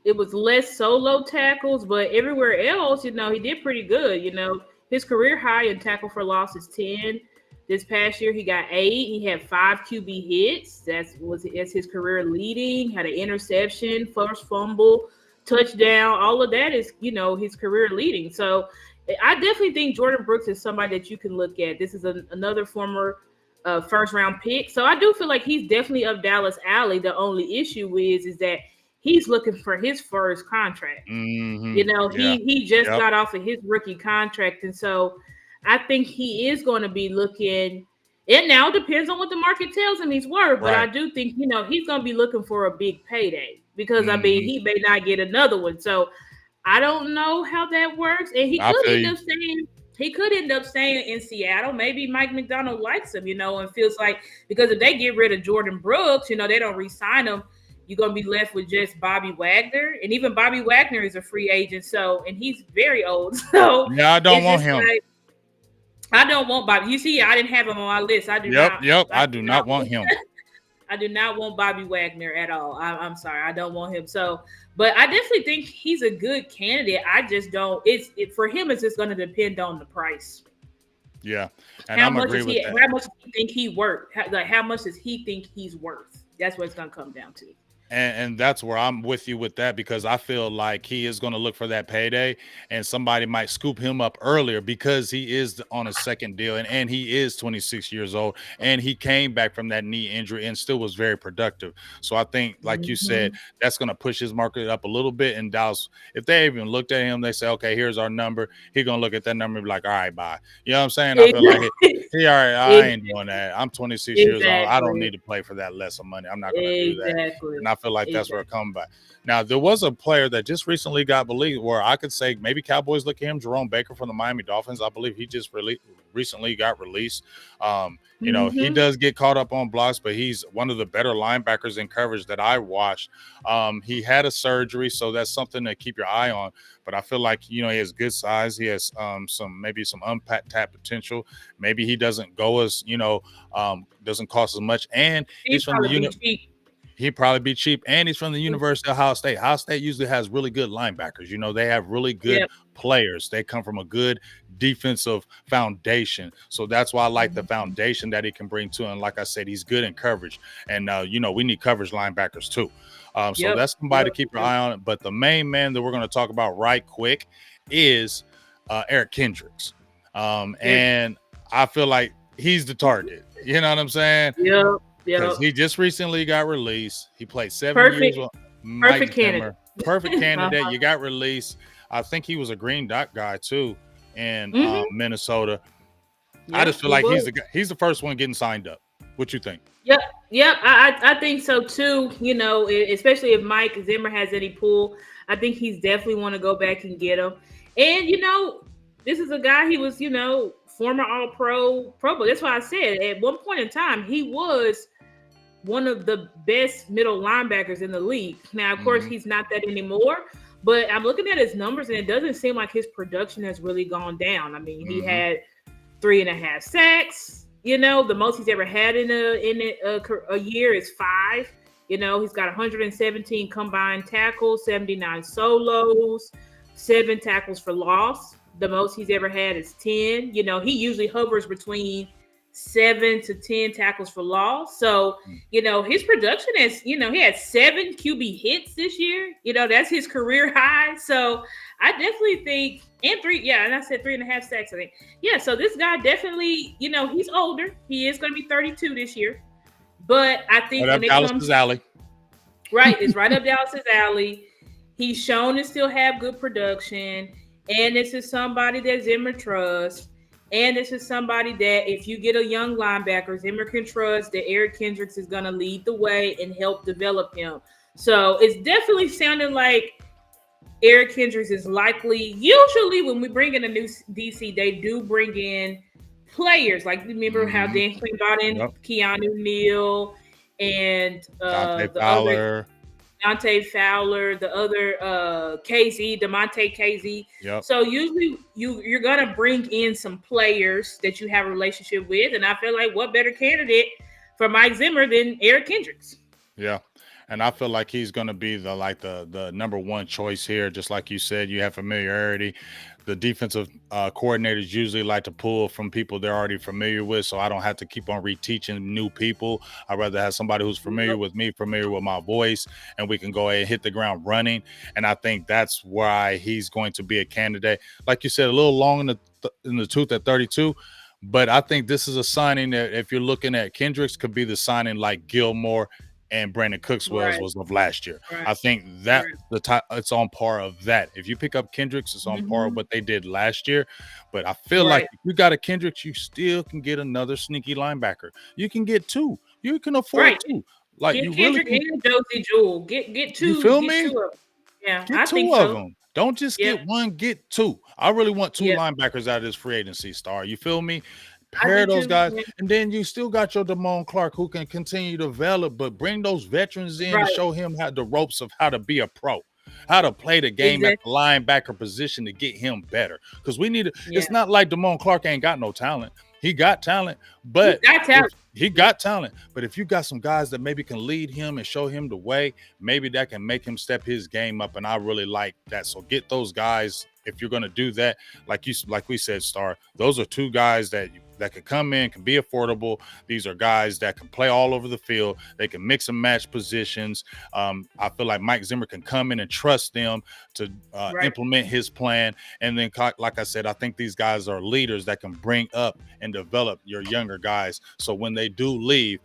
It was less solo tackles, but everywhere else, he did pretty good. His career high in tackle for loss is 10. This past year, he got 8. He had 5 QB hits. That's his career leading. Had an interception, first fumble, touchdown. All of that is his career leading. So I definitely think Jordan Brooks is somebody that you can look at. This is another former first round pick. So I do feel like he's definitely up Dallas alley. The only issue is that he's looking for his first contract. Yeah. He just Yep. got off of his rookie contract, and so I think he is going to be looking. It now depends on what the market tells him he's worth, but I Right. do think he's going to be looking for a big payday because I mean hmm he may not get another one. So I don't know how that works, and I feel you. he could end up staying in Seattle. Maybe Mike McDonald likes him, and feels like because if they get rid of Jordan Brooks, they don't re-sign him. You're gonna be left with just Bobby Wagner, and even Bobby Wagner is a free agent. So, and he's very old. So Yeah, I don't it's want just him. like I don't want Bobby. You see, I didn't have him on my list. I do Yep. not. Yep. I I do do not. not want him. I do not want Bobby Wagner at all. I'm sorry, I don't want him. So, but I definitely think he's a good candidate. I just don't. For him. It's just going to depend on the price. Yeah. And I'm agree with that. How much does he think he worth? How much does he think he's worth? That's what it's going to come down to. And that's where I'm with you with that, because I feel like he is going to look for that payday and somebody might scoop him up earlier because he is on a second deal and he is 26 years old and he came back from that knee injury and still was very productive. So I think, like you said, Hmm. that's going to push his market up a little bit. And Dallas, if they even looked at him, they say, okay, here's our number. He's going to look at that number and be like, all right, bye. You know what I'm saying? I feel like he all right, I ain't doing that. I'm 26 years old. I don't Exactly. need to play for that less of money. I'm not going to do that. Exactly. And I feel like that's where Exactly. it comes back. Now, there was a player that just recently got released where I could say maybe Cowboys look at him, Jerome Baker from the Miami Dolphins. I believe he just recently got released. He Hmm. does get caught up on blocks, but he's one of the better linebackers in coverage that I watched. He had a surgery, so that's something to keep your eye on. But I feel like, he has good size. He has some untapped potential. Maybe he doesn't go as, doesn't cost as much. And He'd he's from the probably be unit. cheap. He'd probably be cheap, and he's from the University of Ohio State. Ohio State usually has really good linebackers. They have really good Yep. players. They come from a good defensive foundation. So that's why I like the Mhm. foundation that he can bring to. And like I said, he's good in coverage. And we need coverage linebackers too. So Yep. that's somebody to Yep. keep your eye on. But the main man that we're going to talk about right quick is Eric Kendricks. Eric. And I feel like he's the target. You know what I'm saying? Yep. Yep. Because he just recently got released. He played 7 years Perfect. with Mike Perfect candidate. Zimmer. Perfect candidate. Uh-huh. You got released. I think he was a Green Dot guy too in Mm-hmm. Minnesota. I Yep. just feel He like was. he's the first one getting signed up. What you think? Yep, yep. I think so too. You know, especially if Mike Zimmer has any pull, I think he's definitely want to go back and get him. And you know, this is a guy. He was, you know, former All Pro, Pro Bowl. That's why I said at one point in time he was one of the best middle linebackers in the league. Now, of course, Mm-hmm. he's not that anymore. But I'm looking at his numbers, and it doesn't seem like his production has really gone down. I mean, he Mm-hmm. had 3.5 sacks. You know, the most he's ever had in a year is 5. You know, he's got 117 combined tackles, 79 solos, 7 tackles for loss. The most he's ever had is 10. You know, he usually hovers between 7 to 10 tackles for loss. So, you know, his production is, you know, he had 7 QB hits this year. You know, that's his career high. So I definitely think, and three, yeah, and I said 3.5 sacks, I think. Yeah, so this guy definitely, you know, he's older. He is going to be 32 this year. But I Right think when up it comes, Dallas's alley. right, it's right up Dallas's alley. He's shown to still have good production. And this is somebody that Zimmer trusts. And this is somebody that if you get a young linebacker, Zimmer can trust that Eric Kendricks is going to lead the way and help develop him. So it's definitely sounding like Eric Kendricks is likely. Usually, when we bring in a new DC, they do bring in players. Like remember how Mm-hmm. Dan Quinn brought in Yep. Keanu Neal and Dante the other Fowler. Dante Fowler, the other KZ, Demonte KZ. Yep. So usually you're gonna bring in some players that you have a relationship with, and I feel like what better candidate for Mike Zimmer than Eric Kendricks? Yeah. And I feel like he's going to be the number one choice here. Just like you said, you have familiarity. The defensive coordinators usually like to pull from people they're already familiar with, so I don't have to keep on reteaching new people. I'd rather have somebody who's familiar with me, familiar with my voice, and we can go ahead and hit the ground running. And I think that's why he's going to be a candidate. Like you said, a little long in the tooth at 32. But I think this is a signing that if you're looking at Kendricks, could be the signing like Gilmore and Brandon Cooks Right, was of last year. right, I think that right. it's on par of that. If you pick up Kendricks, it's on par of Mhm. what they did last year. But I feel like Right, if you got a Kendricks, you still can get another sneaky linebacker. You can get two. You can afford right. two. Like Get you really Kendrick can. and Josie Jewell. You feel Get me? two of them. Yeah, Get I two think of so. them. Don't just Yeah, get one, get two. I really want two yeah, linebackers out of this free agency star. You feel me? I Pair do those too. guys, Yeah. and then you still got your Damone Clark who can continue to develop, but bring those veterans in to Right, show him how the ropes of how to be a pro, how to play the game at exactly. the linebacker position to get him better. Because we need to, Yeah, it's not like Damone Clark ain't got no talent. He got talent, he's but got if talent. he Yeah, got talent, but if you got some guys that maybe can lead him and show him the way, maybe that can make him step his game up. And I really like that. So get those guys if you're going to do that. Like we said, Star. Those are two guys that can come in, can be affordable. These are guys that can play all over the field. They can mix and match positions. I feel like Mike Zimmer can come in and trust them to right. implement his plan. And then, like I said, I think these guys are leaders that can bring up and develop your younger guys. So when they do leave,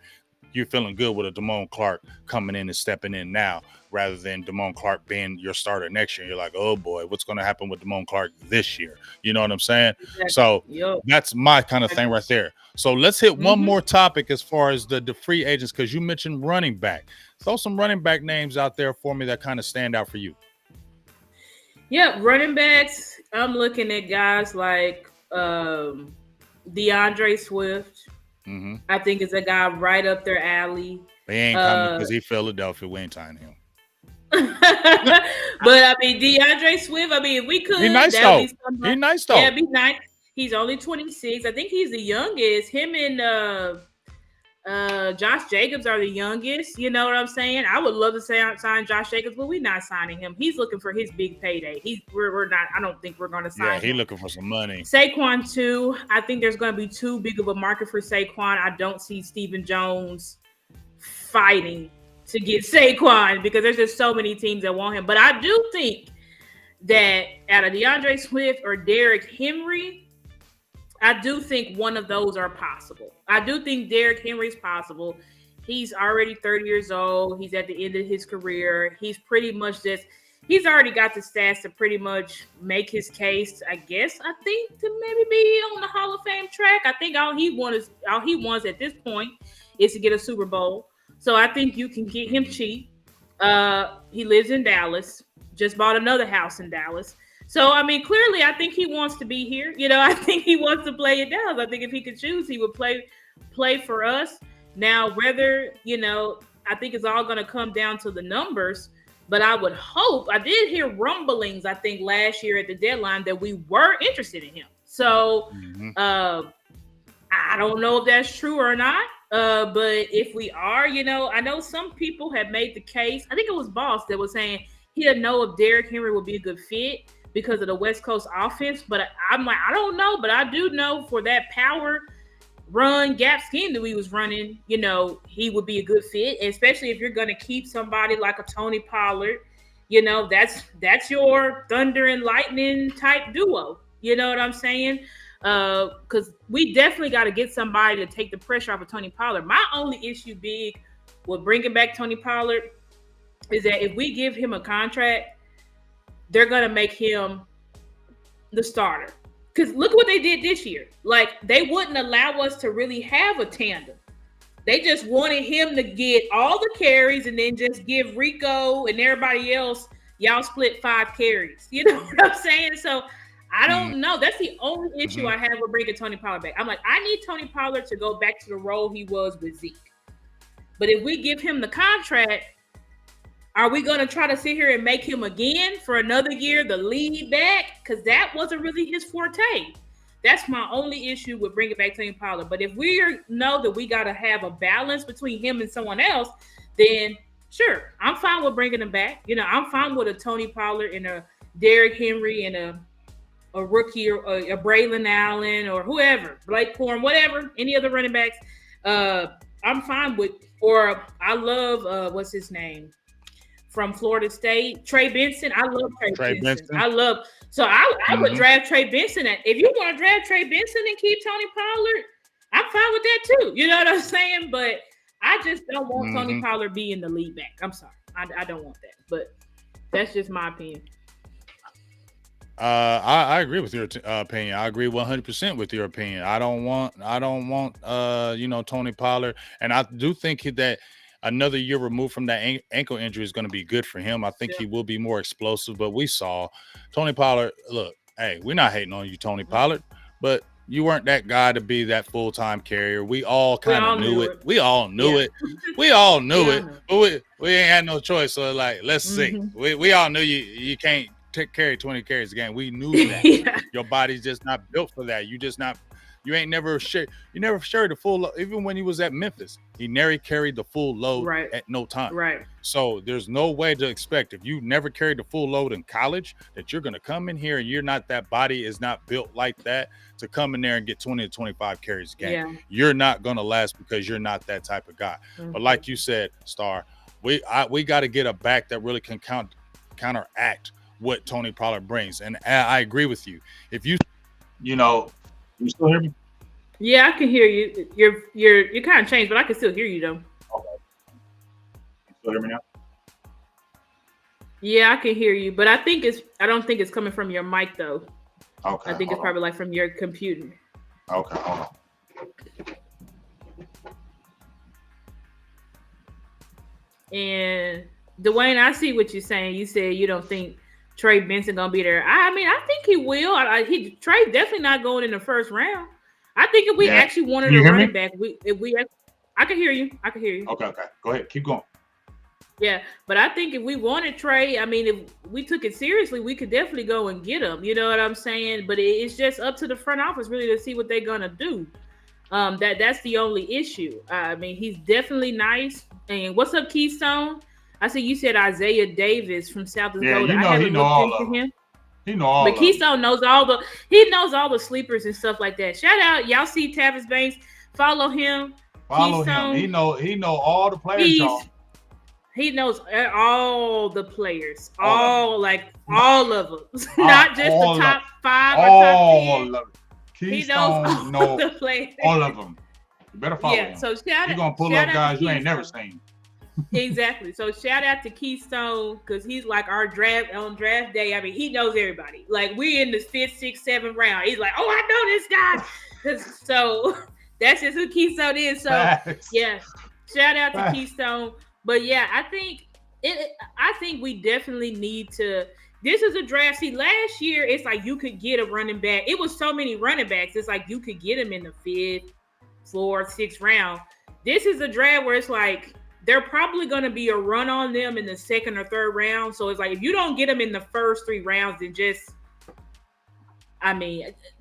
you're feeling good with a Damone Clark coming in and stepping in now, rather than Damone Clark being your starter next year. You're like, oh boy, what's going to happen with Damone Clark this year? You know what I'm saying? Exactly. So Yup. that's my kind of thing right there. So let's hit one Mm-hmm. more topic as far as the free agents, because you mentioned running back. Throw some running back names out there for me that kind of stand out for you. Yeah, running backs. I'm looking at guys like DeAndre Swift. Mm-hmm. I think is a guy right up their alley. They ain't coming Uh, because he Philadelphia. We ain't tying him. but I mean, DeAndre Swift. I mean, if we He could, nice that would though. be somebody. He nice Yeah, though. it'd be nice. He's only 26. I think he's the youngest. Him and Josh Jacobs are the youngest. You know what I'm saying? I would love to sign Josh Jacobs, but we're not signing him. He's looking for his big payday. We're not. I don't think we're going to Yeah, sign he him. looking for some money. Saquon too. I think there's going to be too big of a market for Saquon. I don't see Stephen Jones fighting to get Saquon because there's just so many teams that want him. But I do think that out of DeAndre Swift or Derrick Henry, I do think one of those are possible. I do think Derrick Henry's possible. He's already 30 years old. He's at the end of his career. He's pretty much he's already got the stats to pretty much make his case, I guess. I think to maybe be on the Hall of Fame track. I think all he wants at this point is to get a Super Bowl. So I think you can get him cheap. He lives in Dallas. Just bought another house in Dallas. So, I mean, clearly, I think he wants to be here. I think he wants to play in Dallas. I think if he could choose, he would play for us. Now, whether, I think it's all going to come down to the numbers. But I would hope, I did hear rumblings, I think, last year at the deadline that we were interested in him. So, I don't know if that's true or not. But if we are, I know some people have made the case. I think it was Boss that was saying he didn't know if Derrick Henry would be a good fit because of the West Coast offense. But I'm like, I don't know. But I do know for that power run gap scheme that we was running, he would be a good fit, especially if you're going to keep somebody like a Tony Pollard. That's your thunder and lightning type duo. You know what I'm saying? Because we definitely got to get somebody to take the pressure off of Tony Pollard. My only issue, Big, with bringing back Tony Pollard is that if we give him a contract, they're going to make him the starter. Because look what they did this year. Like, they wouldn't allow us to really have a tandem. They just wanted him to get all the carries and then just give Rico and everybody else, y'all split 5 carries. You know what I'm saying? So, I don't know. That's the only issue I have with bringing Tony Pollard back. I'm like, I need Tony Pollard to go back to the role he was with Zeke. But if we give him the contract, are we going to try to sit here and make him again for another year the lead back? Because that wasn't really his forte. That's my only issue with bringing back Tony Pollard. But if we know that we got to have a balance between him and someone else, then sure, I'm fine with bringing him back. I'm fine with a Tony Pollard and a Derrick Henry and a rookie or a Braylon Allen or whoever, Blake Corum, whatever, any other running backs. I'm fine with, or I love, what's his name? From Florida State, Trey Benson. I love Trey Benson. So I would draft Trey Benson. If you want to draft Trey Benson and keep Tony Pollard, I'm fine with that too. You know what I'm saying? But I just don't want Tony Pollard being the lead back. I'm sorry. I don't want that. But that's just my opinion. I agree with your opinion. I agree 100% with your opinion. I don't want Tony Pollard, and I do think that another year removed from that ankle injury is going to be good for him. I think he will be more explosive, but we saw Tony Pollard. Look, hey, we're not hating on you, Tony Pollard, but you weren't that guy to be that full-time carrier. We all kind of knew it. We all knew it. We all knew it, but we ain't had no choice. So, like, let's see. We all knew you can't carry 20 carries a game. We knew that. Your body's just not built for that. You ain't never shared. You never shared the full load. Even when he was at Memphis, he never carried the full load at no time. Right. So there's no way to expect, if you never carried the full load in college, that you're going to come in here and that body is not built like that to come in there and get 20 to 25 carries a game. Yeah. You're not going to last because you're not that type of guy. But like you said, Star, we got to get a back that really can counteract what Tony Pollard brings. And I agree with you. If you still hear me? Yeah, I can hear you. You're kind of changed, but I can still hear you though. Okay. You still hear me now? Yeah, I can hear you, but I don't think it's coming from your mic though. Okay. I think it's probably like from your computer. Okay, hold on. And Dwayne, I see what you're saying. You said you don't think Trey Benson gonna be there. I mean, I think he will. Trey definitely not going in the first round. I think if we actually wanted a running back, I can hear you. I can hear you. Okay. Go ahead. Keep going. Yeah, but I think if we wanted Trey, I mean, if we took it seriously, we could definitely go and get him. You know what I'm saying? But it's just up to the front office really to see what they're gonna do. That's the only issue. I mean, he's definitely nice. And what's up, Keystone? I see you said Isaiah Davis from South Dakota. Yeah, I haven't looked into him. He know all. But Keystone knows all the sleepers and stuff like that. Shout out, y'all see Tavis Banks. Follow him. Follow him. He know all the players. He knows all the players, All of them. all of them, not just the All of top 5 or top 10. all of it. He knows Keystone all know the players. all of them. You better follow Yeah. him. So He gonna pull shout up out guys to you ain't never Keystone. seen. Exactly. So shout out to Keystone because he's like our draft on draft day. I mean, he knows everybody. Like we're in the 5th, 6th, 7th round. He's like, oh, I know this guy. So that's just who Keystone is. So Facts. yeah, shout out to Facts. Keystone. But yeah, I think we definitely need to. This is a draft. See, last year it's like you could get a running back. It was so many running backs. It's like you could get them in the 5th, 4th, 6th round. This is a draft where it's like they're probably going to be a run on them in the 2nd or 3rd round. So it's like if you don't get them in the first 3 rounds, then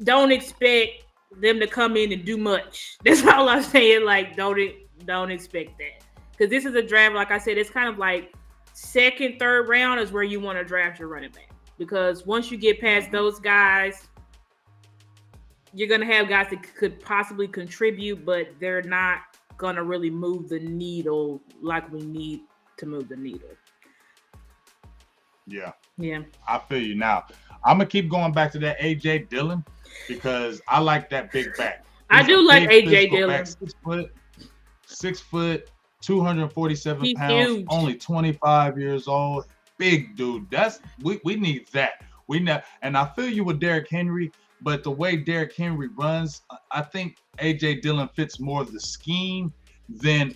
don't expect them to come in and do much. That's all I'm saying. Like, don't expect that. Because this is a draft, like I said, it's kind of like 2nd, 3rd round is where you want to draft your running back. Because once you get past those guys, you're going to have guys that could possibly contribute, but they're not going to really move the needle like we need to move the needle. Yeah. Yeah. I feel you. Now, I'm going to keep going back to that A.J. Dillon because I like that big back. I do like A.J. Dillon. 6 foot, 247 He's pounds, huge. only 25 years old. Big dude. We need that. And I feel you with Derrick Henry, but the way Derrick Henry runs, I think A.J. Dillon fits more of the scheme than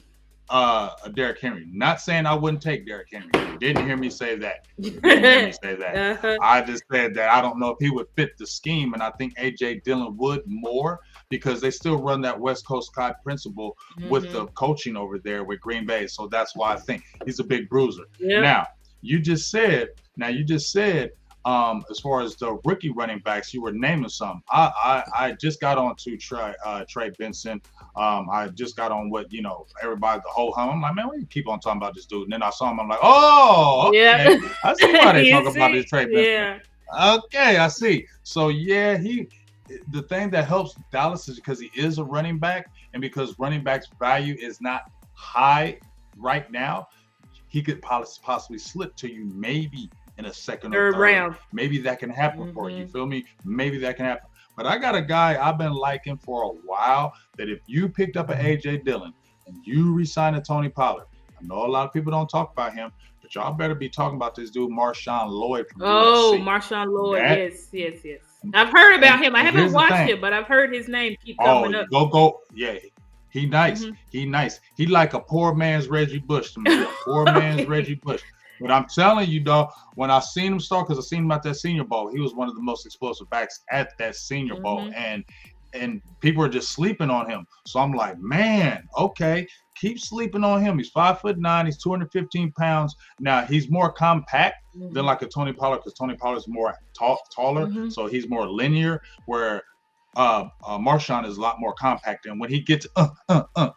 Derrick Henry. Not saying I wouldn't take Derrick Henry. You didn't hear me say that. I just said that I don't know if he would fit the scheme, and I think A.J. Dillon would more because they still run that West Coast Sky principle with the coaching over there with Green Bay. So that's why I think he's a big bruiser. Yep. Now, you just said, as far as the rookie running backs, you were naming some. I just got on to Trey Benson. I just got on what, everybody, the whole hum. I'm like, man, we keep on talking about this dude. And then I saw him. I'm like, oh, okay. Yeah. I see why they talk about this Trey Benson. Yeah. Okay, I see. So, yeah, the thing that helps Dallas is because he is a running back and because running back's value is not high right now, he could possibly slip to you maybe in a 2nd or 3rd round. Maybe that can happen for you. Feel me? Maybe that can happen. But I got a guy I've been liking for a while that if you picked up an A.J. Dillon and you re-signed a Tony Pollard, I know a lot of people don't talk about him, but y'all better be talking about this dude, Marshawn Lloyd from USC. Marshawn Lloyd. Yes. I've heard about him. I haven't watched it, but I've heard his name keep coming up. Go. Yeah. He nice. He nice. He like a poor man's Reggie Bush to me. A poor man's Reggie Bush. But I'm telling you, though, when I seen him start, because I seen him at that Senior Bowl, he was one of the most explosive backs at that Senior Bowl, and people are just sleeping on him. So I'm like, man, okay, keep sleeping on him. He's 5'9", he's 215 pounds. Now he's more compact than like a Tony Pollard, because Tony Pollard is more taller, so he's more linear. Where Marshawn is a lot more compact, and when he gets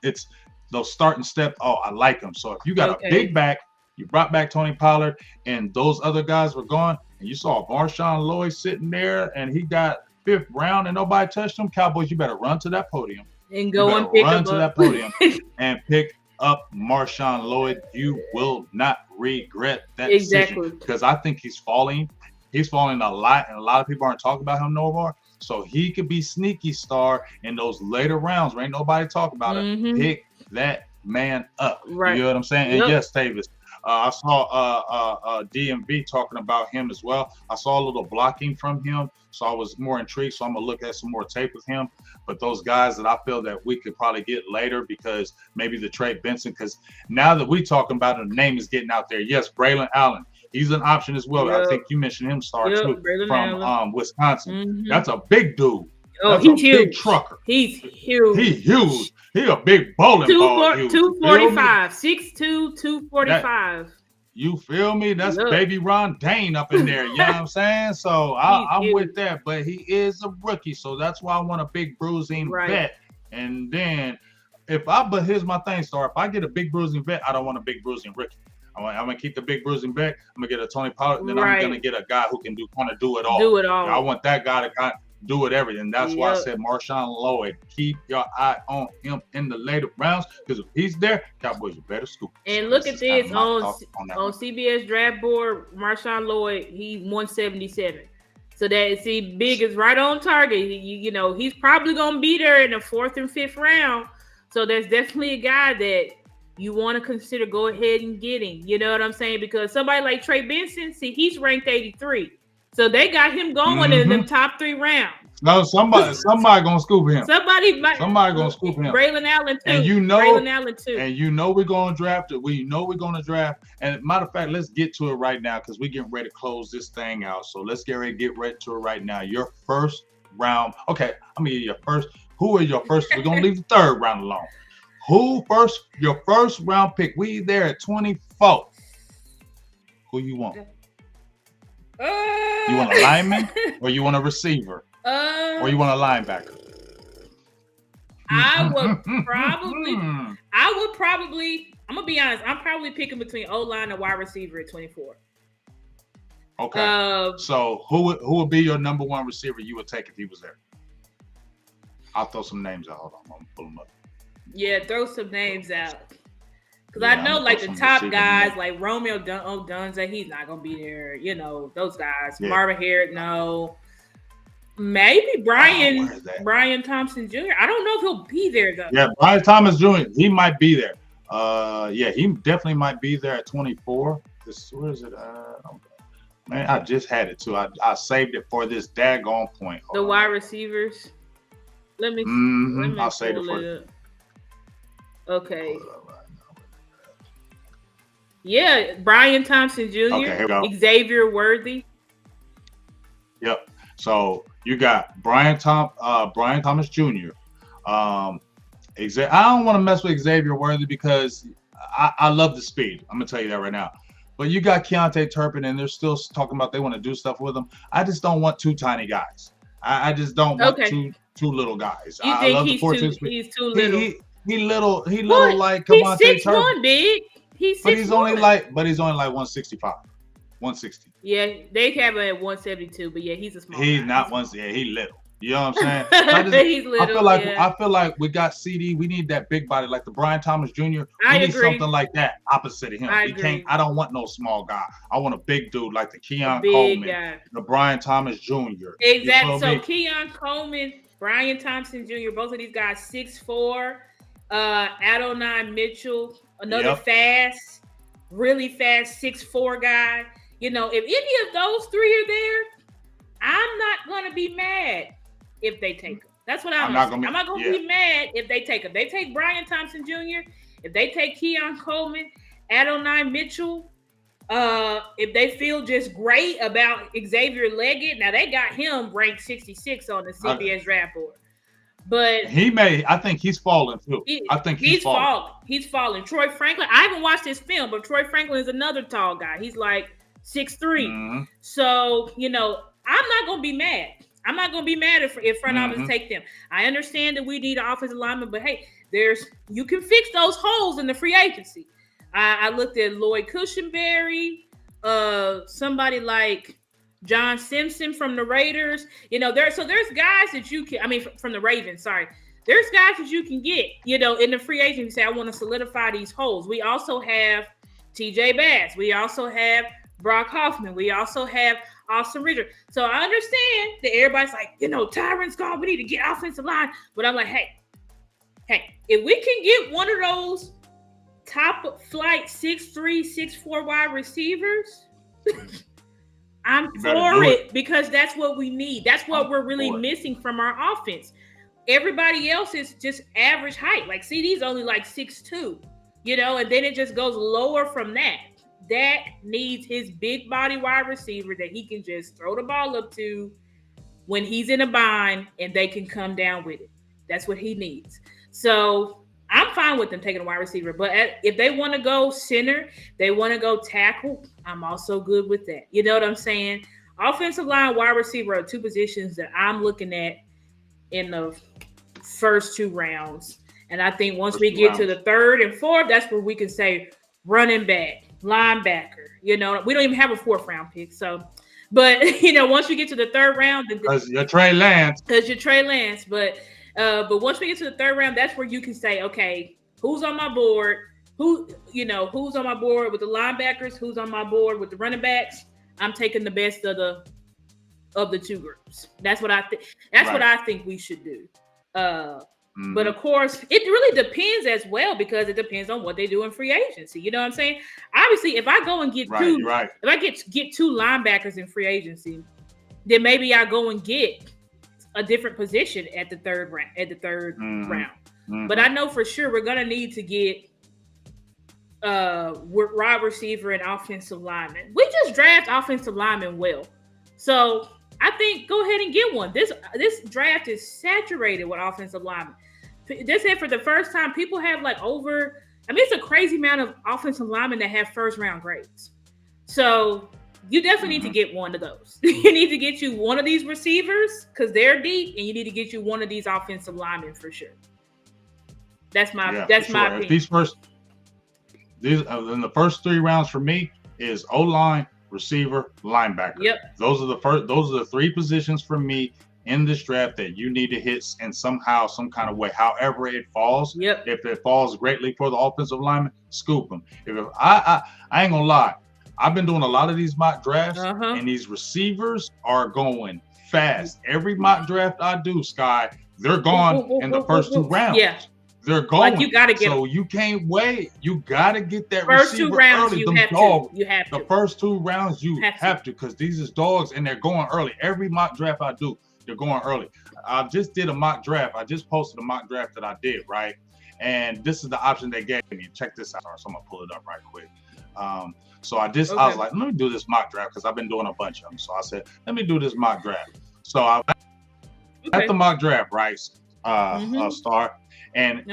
it's those start and step. Oh, I like him. So if you got a big back. You brought back Tony Pollard, and those other guys were gone, and you saw Marshawn Lloyd sitting there, and he got 5th round, and nobody touched him. Cowboys, you better run to that podium and go and pick run to that podium and pick up Marshawn Lloyd. You will not regret that decision because I think he's falling. He's falling a lot, and a lot of people aren't talking about him no more. So he could be sneaky star in those later rounds where ain't nobody talking about it. Pick that man up. Right. You know what I'm saying? And yes, Davis. I saw DMV talking about him as well. I saw a little blocking from him, so I was more intrigued. So I'm going to look at some more tape with him. But those guys that I feel that we could probably get later because maybe the Trey Benson, because now that we're talking about him, the name is getting out there. Yes, Braylon Allen. He's an option as well. I think you mentioned him, Star, too, from Wisconsin. That's a big dude. Oh, that's he's a huge. Big trucker. He's huge. He's huge. He a big bowling ball. 245. 6'2", 245. You feel me? That's baby Ron Dane up in there. You know what I'm saying? So I'm with that. But he is a rookie. So that's why I want a big bruising vet. And then but here's my thing, Star. If I get a big bruising vet, I don't want a big bruising rookie. I'm going to keep the big bruising vet. I'm going to get a Tony Pollard. And then I'm going to get a guy who can do it all. Do it all. I want that guy to do whatever. And that's why I said Marshawn Lloyd, keep your eye on him in the later rounds, because if he's there, Cowboys are better scoop. And look at this on CBS draft board, Marshawn Lloyd, he's 177. So that Big is right on target. You know, he's probably gonna be there in the 4th and 5th round. So there's definitely a guy that you want to consider go ahead and getting. You know what I'm saying? Because somebody like Trey Benson, he's ranked 83. So they got him going in the top 3 rounds. No, somebody gonna scoop him. Somebody gonna scoop him. Braylon Allen too. And Braylon Allen too. And we're gonna draft it. We know we're gonna draft. And matter of fact, let's get to it right now because we're getting ready to close this thing out. So let's get ready to it right now. Your first round. Okay, I'm gonna give you your first. Who are your first? We're gonna leave the 3rd round alone. Your first round pick? We there at 24. Who you want? You want a lineman or you want a receiver? Or you want a linebacker? I would probably, I'm gonna be honest, I'm probably picking between O-line and wide receiver at 24. Okay. So who would be your number 1 receiver you would take if he was there? I'll throw some names out. Hold on, I'm gonna pull them up. Yeah, throw some names out. Because I know, like, the top guys, like Romeo Dunza, he's not going to be there. You know, those guys. Yeah. Marvin Harris, no. Maybe Brian Thompson Jr. I don't know if he'll be there, though. Yeah, Brian Thomas Jr., he might be there. Yeah, he definitely might be there at 24. Where is it? Man, I just had it, too. I saved it for this daggone point. The wide receivers. Let me I'll save it for you. Okay. Yeah, Brian Thompson Jr. Okay, here we go. Xavier Worthy. Yep. So you got Brian Thomas Jr. I don't want to mess with Xavier Worthy because I love the speed. I'm gonna tell you that right now. But you got Keontae Turpin, and they're still talking about they want to do stuff with him. I just don't want 2 tiny guys. I just don't want two little guys. You think he's too little? He little like Keontae Turpin. He's 6'1", big. But he's only like 165, 160. Yeah, they have him at 172, but yeah, he's a small. He's guy. Not one. Yeah, he's little. You know what I'm saying? He's little. I feel like we got CD. We need that big body, like the Brian Thomas Jr. We need something like that opposite of him. I don't want no small guy. I want a big dude like the Keon Coleman, the Brian Thomas Jr. Exactly. So Keon Coleman, Brian Thompson Jr. Both of these guys 6'4". Adonai Mitchell, another really fast 6'4" guy. You know, if any of those 3 are there, I'm not gonna be mad if they take them. That's what I'm not gonna be mad if they take them. They take Brian Thompson Jr. If they take Keon Coleman, Adonai Mitchell, if they feel just great about Xavier Leggett, now they got him ranked 66 on the CBS draft board. But I think he's falling too. I think he's falling. He's falling. Troy Franklin. I haven't watched his film, but Troy Franklin is another tall guy. He's like 6'3". Mm-hmm. So, you know, I'm not going to be mad. I'm not going to be mad if front office take them. I understand that we need an offensive lineman, but hey, you can fix those holes in the free agency. I looked at Lloyd Cushenberry, somebody like John Simpson from the Raiders. You know, there's guys that you can, from the Ravens, sorry. There's guys that you can get, you know, in the free agency. Say, I want to solidify these holes. We also have TJ Bass. We also have Brock Hoffman. We also have Austin Ridger. So I understand that everybody's like, you know, Tyron's gone. We need to get offensive line. But I'm like, hey, if we can get one of those top flight 6'3", 6'4" wide receivers, I'm for it because that's what we need. That's what we're really missing from our offense. Everybody else is just average height. Like CD's only like 6'2", you know, and then it just goes lower from that. That needs his big body wide receiver that he can just throw the ball up to when he's in a bind and they can come down with it. That's what he needs. So I'm fine with them taking a wide receiver, but if they want to go center, they want to go tackle, I'm also good with that. You know what I'm saying? Offensive line, wide receiver are 2 positions that I'm looking at in the first 2 rounds. And I think once we get to the 3rd and 4th, that's where we can say running back, linebacker. You know, we don't even have a 4th round pick. So But once you get to the third round, because you're Trey Lance. But once we get to the third round, that's where you can say, okay, who's on my board? Who's on my board with the linebackers? Who's on my board with the running backs? I'm taking the best of the two groups. That's what I think. That's what I think we should do. But of course, it really depends as well, because it depends on what they do in free agency. You know what I'm saying? Obviously, if I go and get if I get two linebackers in free agency, then maybe I go and get a different position at the third round. But I know for sure we're gonna need to get wide receiver and offensive lineman. We just draft offensive linemen well, so I think go ahead and get one. This draft is saturated with offensive linemen. This is for the first time. People have it's a crazy amount of offensive linemen that have first round grades. So you definitely need to get one of those. You need to get you one of these receivers because they're deep, and you need to get you one of these offensive linemen for sure. That's my opinion. These in the first 3 rounds for me is O-line, receiver, linebacker. Yep. Those are the 3 positions for me in this draft that you need to hit in some kind of way, however it falls. Yep. If it falls greatly for the offensive lineman, scoop them. I ain't gonna lie, I've been doing a lot of these mock drafts, and these receivers are going fast. Every mock draft I do, Sky, they're gone in the first 2 rounds. Yeah. They're going. You gotta get so you can't wait. You gotta get that first receiver 2 rounds. early. You have to. The first 2 rounds you have to, because these is dogs and they're going early. Every mock draft I do, they're going early. I just did a mock draft. I just posted a mock draft that I did, right? And this is the option they gave me. Check this out. So I'm gonna pull it up right quick. So I was like, let me do this mock draft because I've been doing a bunch of them. So I said, let me do this mock draft. So I at the mock draft, right? Star. And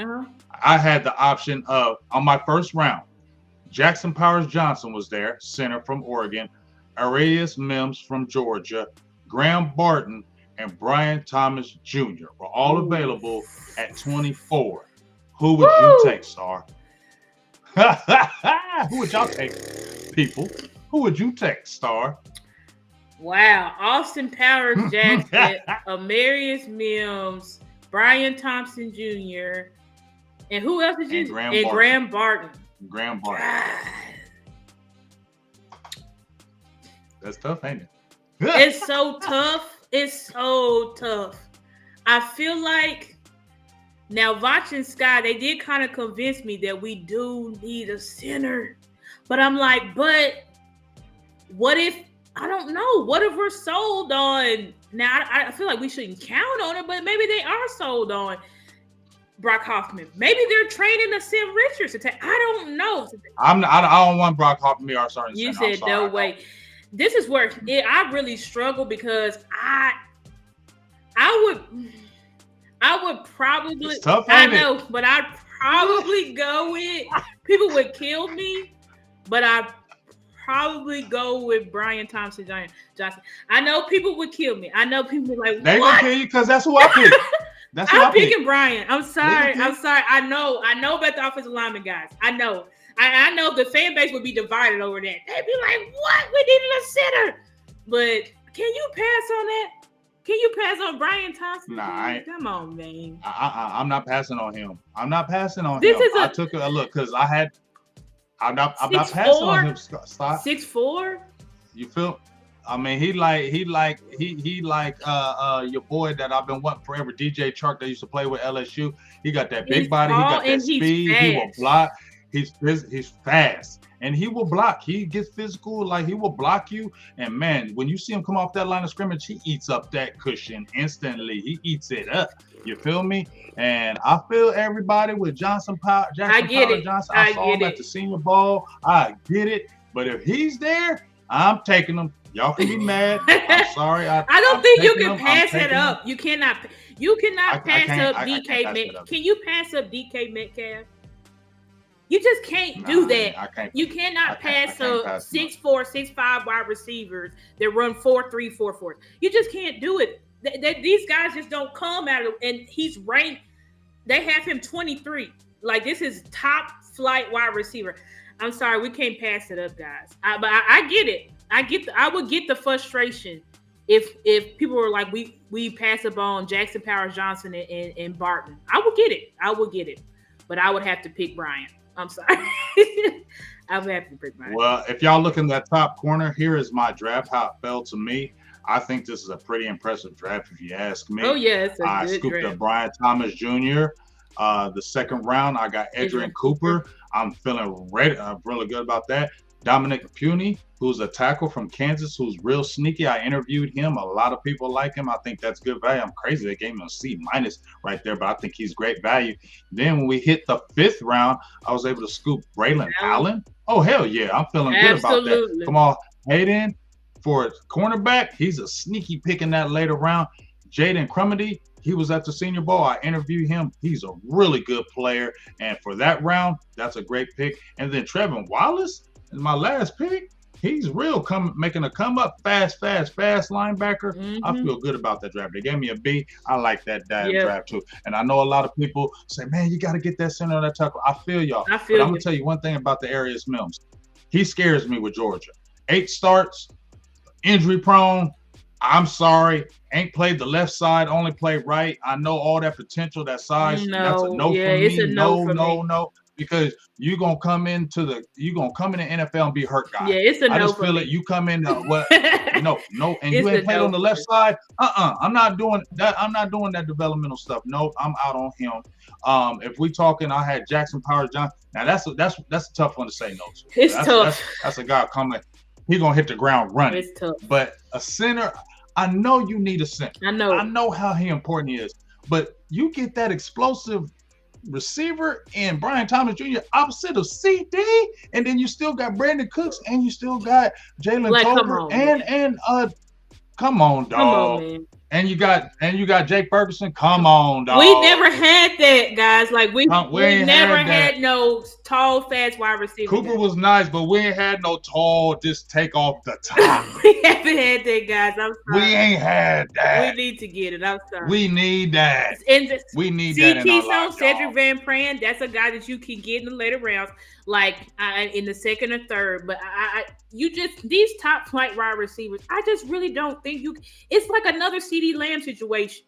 I had the option of, on my first round, Jackson Powers Johnson was there, center from Oregon, Arias Mims from Georgia, Graham Barton, and Brian Thomas Jr. were all available at 24. Who would you take, Star? Who would y'all take, people? Who would you take, Star? Wow. Austin Powers Jackson, Amarius Mims, Brian Thompson Jr., and who else did you? Graham Barton. Graham Barton. That's tough, ain't it? It's so tough. It's so tough. I feel like now Vach and Sky, they did kind of convince me that we do need a center. But I'm like, but what if, I don't know, what if we're sold on, now I feel like we shouldn't count on it, but maybe they are sold on Brock Hoffman. Maybe they're training to Sim Richards to take. I don't know. I don't want Brock Hoffman to be our starting center. You said no way. This is where I really struggle because I would probably, it's tough, I know, but I'd probably go with, people would kill me, but I'd probably go with Brian Thompson Johnson. I know people would kill me. I know people would like, they gonna kill you because that's who I pick. That's who I'm picking Brian. I'm sorry. I know about the offensive lineman guys. I know. I know the fan base would be divided over that. They'd be like, what? We needed a center. But can you pass on that? Can you pass on Brian Thompson? Nah, come on, man. I'm not passing on him. I took a look because I'm not passing on him. 6'4". You feel? I mean, he like your boy that I've been wanting forever, DJ Chark, that used to play with LSU. He got that big body. He got that speed. He will block. He's fast, and he will block. He gets physical, like he will block you. And man, when you see him come off that line of scrimmage, he eats up that cushion instantly. He eats it up. You feel me? And I feel everybody with Jackson Powers Johnson. I saw him at the Senior Bowl. I get it. But if he's there, I'm taking him. Y'all can be mad. I'm sorry. I don't think you can pass it up. You cannot pass up DK Metcalf. Can you pass up DK Metcalf? You just can't do that. You cannot pass up 6'4", 6'5" wide receivers that run 4.3, 4.4. You just can't do it. These guys just don't come out of, and he's ranked. They have him 23. Like, this is top flight wide receiver. I'm sorry, we can't pass it up, guys. But I get it. I would get the frustration if people were like, we pass up on Jackson Powers Johnson and Barton. I would get it, but I would have to pick Bryant. I'm sorry. I would have to pick Bryant. Well, if y'all look in that top corner, here is my draft, how it fell to me. I think this is a pretty impressive draft, if you ask me. Oh, yeah, it's a I good scooped draft. up Brian Thomas Jr. The second round, I got Adrian Cooper. I'm feeling really good about that. Dominic Puny, who's a tackle from Kansas, who's real sneaky. I interviewed him. A lot of people like him. I think that's good value. I'm crazy. They gave him a C- right there, but I think he's great value. Then when we hit the fifth round, I was able to scoop Braylon Allen. Oh, hell yeah. I'm feeling good about that. Come on, Hayden. For cornerback, he's a sneaky pick in that later round. Jaden Crumedy, he was at the Senior Bowl. I interviewed him. He's a really good player. And for that round, that's a great pick. And then Trevin Wallace is my last pick. He's real making a come up, fast linebacker. Mm-hmm. I feel good about that draft. They gave me a B. I like that draft too. And I know a lot of people say, man, you got to get that center on that tackle. I feel y'all. But I'm going to tell you one thing about the Arius Mims. He scares me with Georgia. 8 starts. Injury prone. I'm sorry. Ain't played the left side, only played right. I know all that potential, that size. That's a no for me. It's a no. Because you're gonna come in the NFL and be hurt guy. Yeah, it's a no. I just feel it. You come in no, and you ain't played on the left side. I'm not doing that. I'm not doing that developmental stuff. No, I'm out on him. If we talking, I had Jackson Powers Johnson. Now that's a tough one to say no to. It's tough. That's a guy coming. He's gonna hit the ground running. It's tough. But a center, I know you need a center. I know how important he is. But you get that explosive receiver and Brian Thomas Jr. opposite of CD, and then you still got Brandon Cooks and you still got Jalen Tolbert and come on, dog. Come on, man. And you got Jake Ferguson. Come on, dog. We never had that, guys. Like we never had no tall, fast wide receiver. Cooper was nice, but we ain't had no tall, just take off the top. We haven't had that, guys. I'm sorry. We ain't had that. We need to get it. I'm sorry. We need that. And we need that in our lives, Cedric Van Pran, that's a guy that you can get in the later rounds, like in the second or third. But these top flight wide receivers, I just really don't think it's like another CD Lamb situation.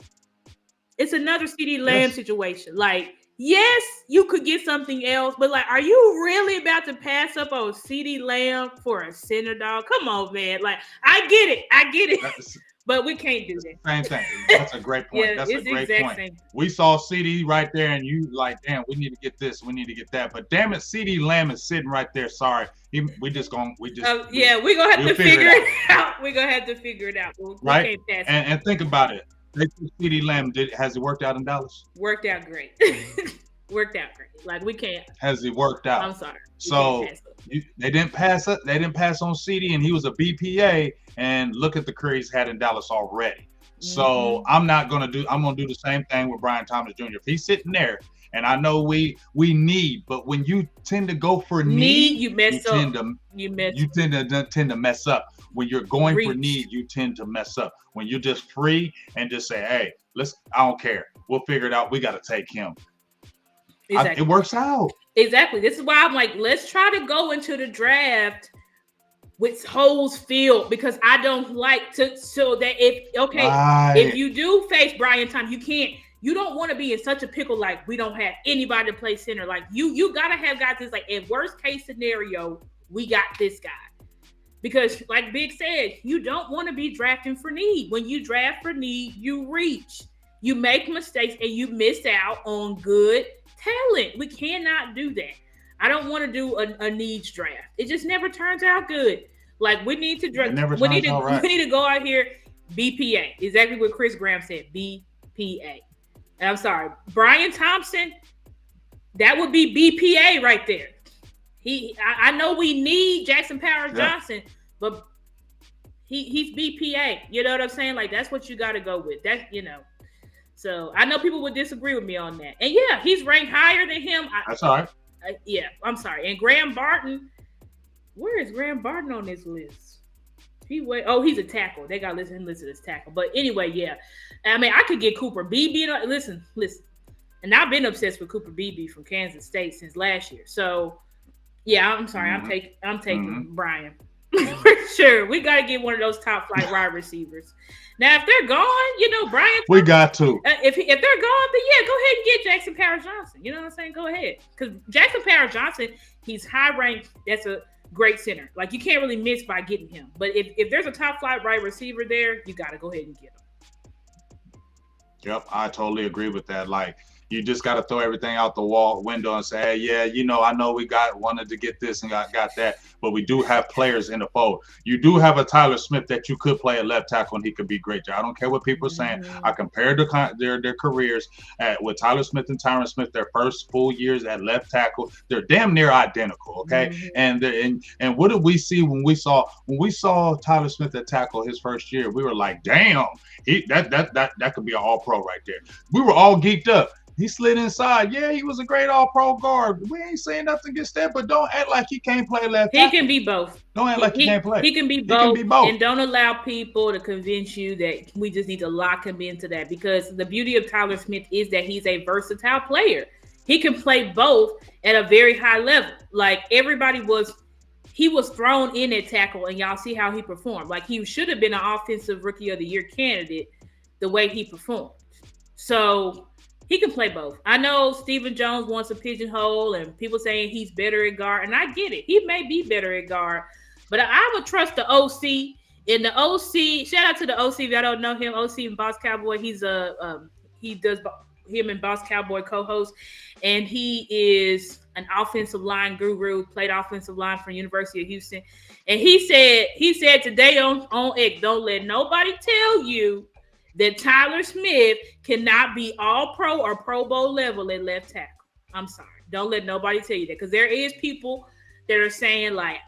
It's another CD Lamb situation. Like, yes, you could get something else, but like, are you really about to pass up on CD Lamb for a center, dog? Come on, man. Like, I get it. But we can't do that. Same thing. That's a great point. That's a great point. Same. We saw CD right there, and you like, damn, we need to get this, we need to get that. But damn it, CD Lamb is sitting right there. Sorry, we're gonna have to figure it out. We're gonna have to figure it out. We right? And think about it. CD Lamb has it worked out in Dallas? Worked out great. Worked out great. Like, we can't. Has he worked out? I'm sorry. So they didn't pass it. They didn't pass on CD, and he was a BPA. And look at the career he's had in Dallas already. So I'm gonna do the same thing with Brian Thomas Jr. If he's sitting there, and I know we need, but when you tend to go for need, you mess up. You tend to mess up. When you're going for need, you tend to mess up. When you're just free and just say, hey, I don't care. We'll figure it out. We got to take him. Exactly. It works out. Exactly. This is why I'm like, let's try to go into the draft with holes filled, because I don't like to, so that if you do face Brian Thomas, you don't want to be in such a pickle like we don't have anybody to play center. Like you gotta have guys that's like, in worst case scenario, we got this guy. Because like Big said, you don't want to be drafting for need. When you draft for need, you reach. You make mistakes and you miss out on good talent. We cannot do that. I don't want to do a needs draft. It just never turns out good. Like, we need to draft. We need to go out here BPA. Exactly what Chris Graham said. BPA. And I'm sorry, Brian Thompson. That would be BPA right there. I know we need Jackson Powers Johnson, but he's BPA. You know what I'm saying? Like, that's what you got to go with. That, So I know people would disagree with me on that. And yeah, he's ranked higher than him. That's all right. I'm sorry. And Graham Barton, where is Graham Barton on this list? He's a tackle. They got him listed as tackle. But anyway, yeah. I mean, I could get Cooper Beebe. Listen. And I've been obsessed with Cooper Beebe from Kansas State since last year. So, yeah, I'm sorry. I'm taking Brian. For sure. We got to get one of those top flight wide receivers. Now, if they're gone, Brian. We got to. If they're gone, then yeah, go ahead and get Jackson Powers Johnson. You know what I'm saying? Go ahead. Because Jackson Powers Johnson, he's high ranked. That's a great center. Like, you can't really miss by getting him. But if there's a top flight right receiver there, you got to go ahead and get him. Yep, I totally agree with that. Like, you just got to throw everything out the window and say, hey, yeah, I know we wanted to get this and got that, but we do have players in the fold. You do have a Tyler Smith that you could play at left tackle and he could be great. I don't care what people are saying. I compared their careers with Tyler Smith and Tyron Smith, their first full years at left tackle. They're damn near identical, okay? And what did we see when we saw Tyler Smith at tackle his first year? We were like, damn, that could be an all-pro right there. We were all geeked up. He slid inside. Yeah, he was a great all-pro guard. We ain't saying nothing against that, but don't act like he can't play left tackle. He can be both. Don't act like he can't play. He can be both. And don't allow people to convince you that we just need to lock him into that, because the beauty of Tyler Smith is that he's a versatile player. He can play both at a very high level. Like, he was thrown in at tackle, and y'all see how he performed. Like, he should have been an offensive rookie of the year candidate the way he performed. So he can play both. I know Stephen Jones wants a pigeonhole and people saying he's better at guard, and I get it. He may be better at guard, but I would trust the OC. And the OC, shout out to the OC if y'all don't know him, OC and Boss Cowboy. He's him and Boss Cowboy co-host, and he is an offensive line guru, played offensive line for University of Houston. And he said today on X, don't let nobody tell you that Tyler Smith cannot be all pro or Pro Bowl level at left tackle. I'm sorry. Don't let nobody tell you that, because there is people that are saying, like,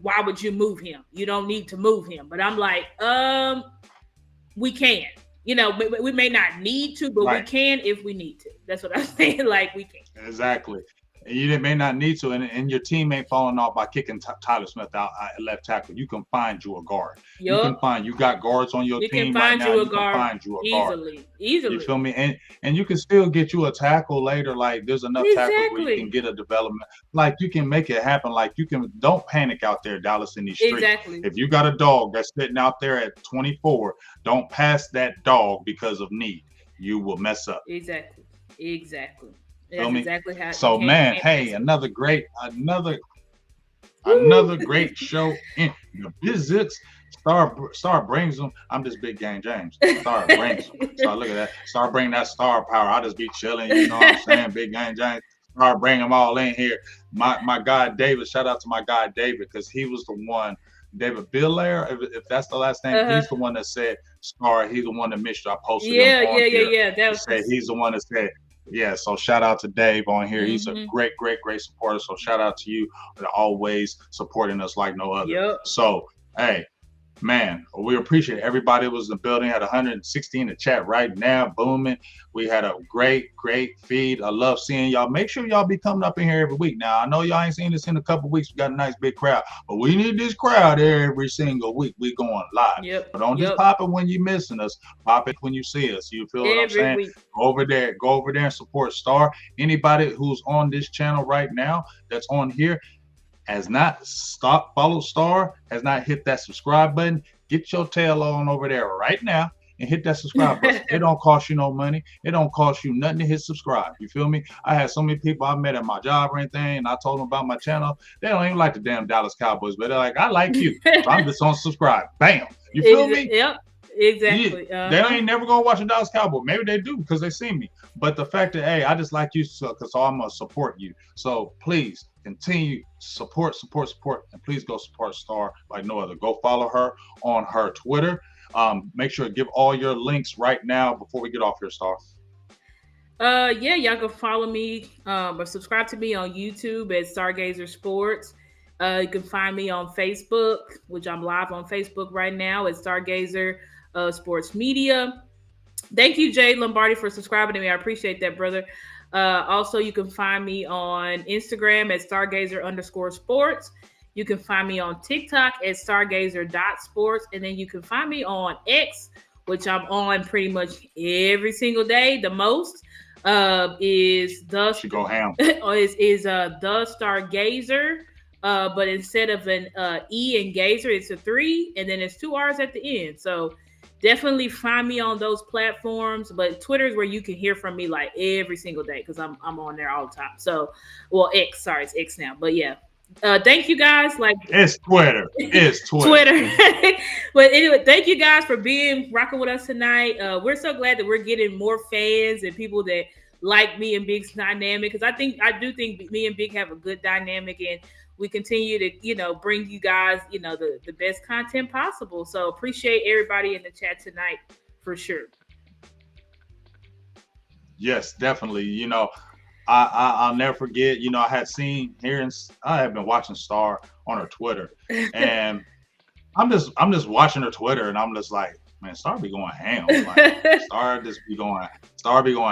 why would you move him? You don't need to move him. But I'm like, we can. We may not need to, but we can if we need to. That's what I'm saying. Like, we can. Exactly. You may not need to, and your team ain't falling off by kicking Tyler Smith out at left tackle. You can find you a guard. You got guards on your team right now. You can find you a guard. Easily. You feel me? And you can still get you a tackle later. Like, there's enough tackles where you can get a development. Like, you can make it happen. Like, don't panic out there, Dallas, in these streets. Exactly. If you got a dog that's sitting out there at 24, don't pass that dog because of need. You will mess up. Exactly. That's exactly how. So, man, hey, another great show in the business. Star brings them. I'm just Big Game James. Star brings them. So look at that. Star bring that star power. I just be chilling. You know what I'm saying? Big Game James. Star bring them all in here. My guy David. Shout out to my guy David, because he was the one. David Billaire, if that's the last name, he's the one that said Star. He's the one that missed you. I posted him on here. Yeah. That was he's the one that said. Yeah, so shout out to Dave on here. He's a great supporter. So shout out to you for always supporting us like no other. Yep. So, hey, man, we appreciate it. Everybody was in the building at 160 in the chat right now, booming. We had a great feed. I love seeing y'all. Make sure y'all be coming up in here every week. Now, I know y'all ain't seen this in a couple weeks. We got a nice big crowd, but we need this crowd every single week. We going live. Yep. But don't just pop it when you missing us. Pop it when you see us. You feel what I'm saying? Week. Go over there and support Star. Anybody who's on this channel right now that's on here has not followed Star, has not hit that subscribe button, get your tail on over there right now and hit that subscribe button. It don't cost you no money. It don't cost you nothing to hit subscribe. You feel me? I had so many people I met at my job or anything, and I told them about my channel. They don't even like the damn Dallas Cowboys, but they're like, I like you. So I'm just on subscribe. Bam. You feel me? Yep. Exactly. Yeah, they ain't never gonna watch a Dallas Cowboy. Maybe they do because they see me. But the fact that, hey, I just like you, so I'm gonna support you. So please continue support, and please go support Star like no other. Go follow her on her Twitter. Make sure to give all your links right now before we get off here, Star. Y'all can follow me or subscribe to me on YouTube at Stargazer Sports. You can find me on Facebook, which I'm live on Facebook right now at Stargazer Sports Media. Thank you, Jay Lombardi, for subscribing to me. I appreciate that, brother. Also, you can find me on Instagram at Stargazer_sports. You can find me on TikTok at Stargazer.sports. And then you can find me on X, which I'm on pretty much every single day. The most is the She go ham. is the Stargazer but instead of an E in Gazer, it's a 3, and then it's 2 R's at the end. So definitely find me on those platforms. But Twitter is where you can hear from me like every single day because I'm on there all the time. So, well, X, sorry, it's X now. But yeah, thank you guys. Like it's Twitter, it's Twitter. But anyway, thank you guys for being rocking with us tonight. We're so glad that we're getting more fans and people that like me and Big's dynamic, because I do think me and Big have a good dynamic, and we continue to bring you guys the best content possible. So appreciate everybody in the chat tonight for sure. Yes, definitely. I'll never forget. I had seen I have been watching Star on her Twitter, and I'm just watching her Twitter, and I'm just like, man, Star be going ham. Like, Star be going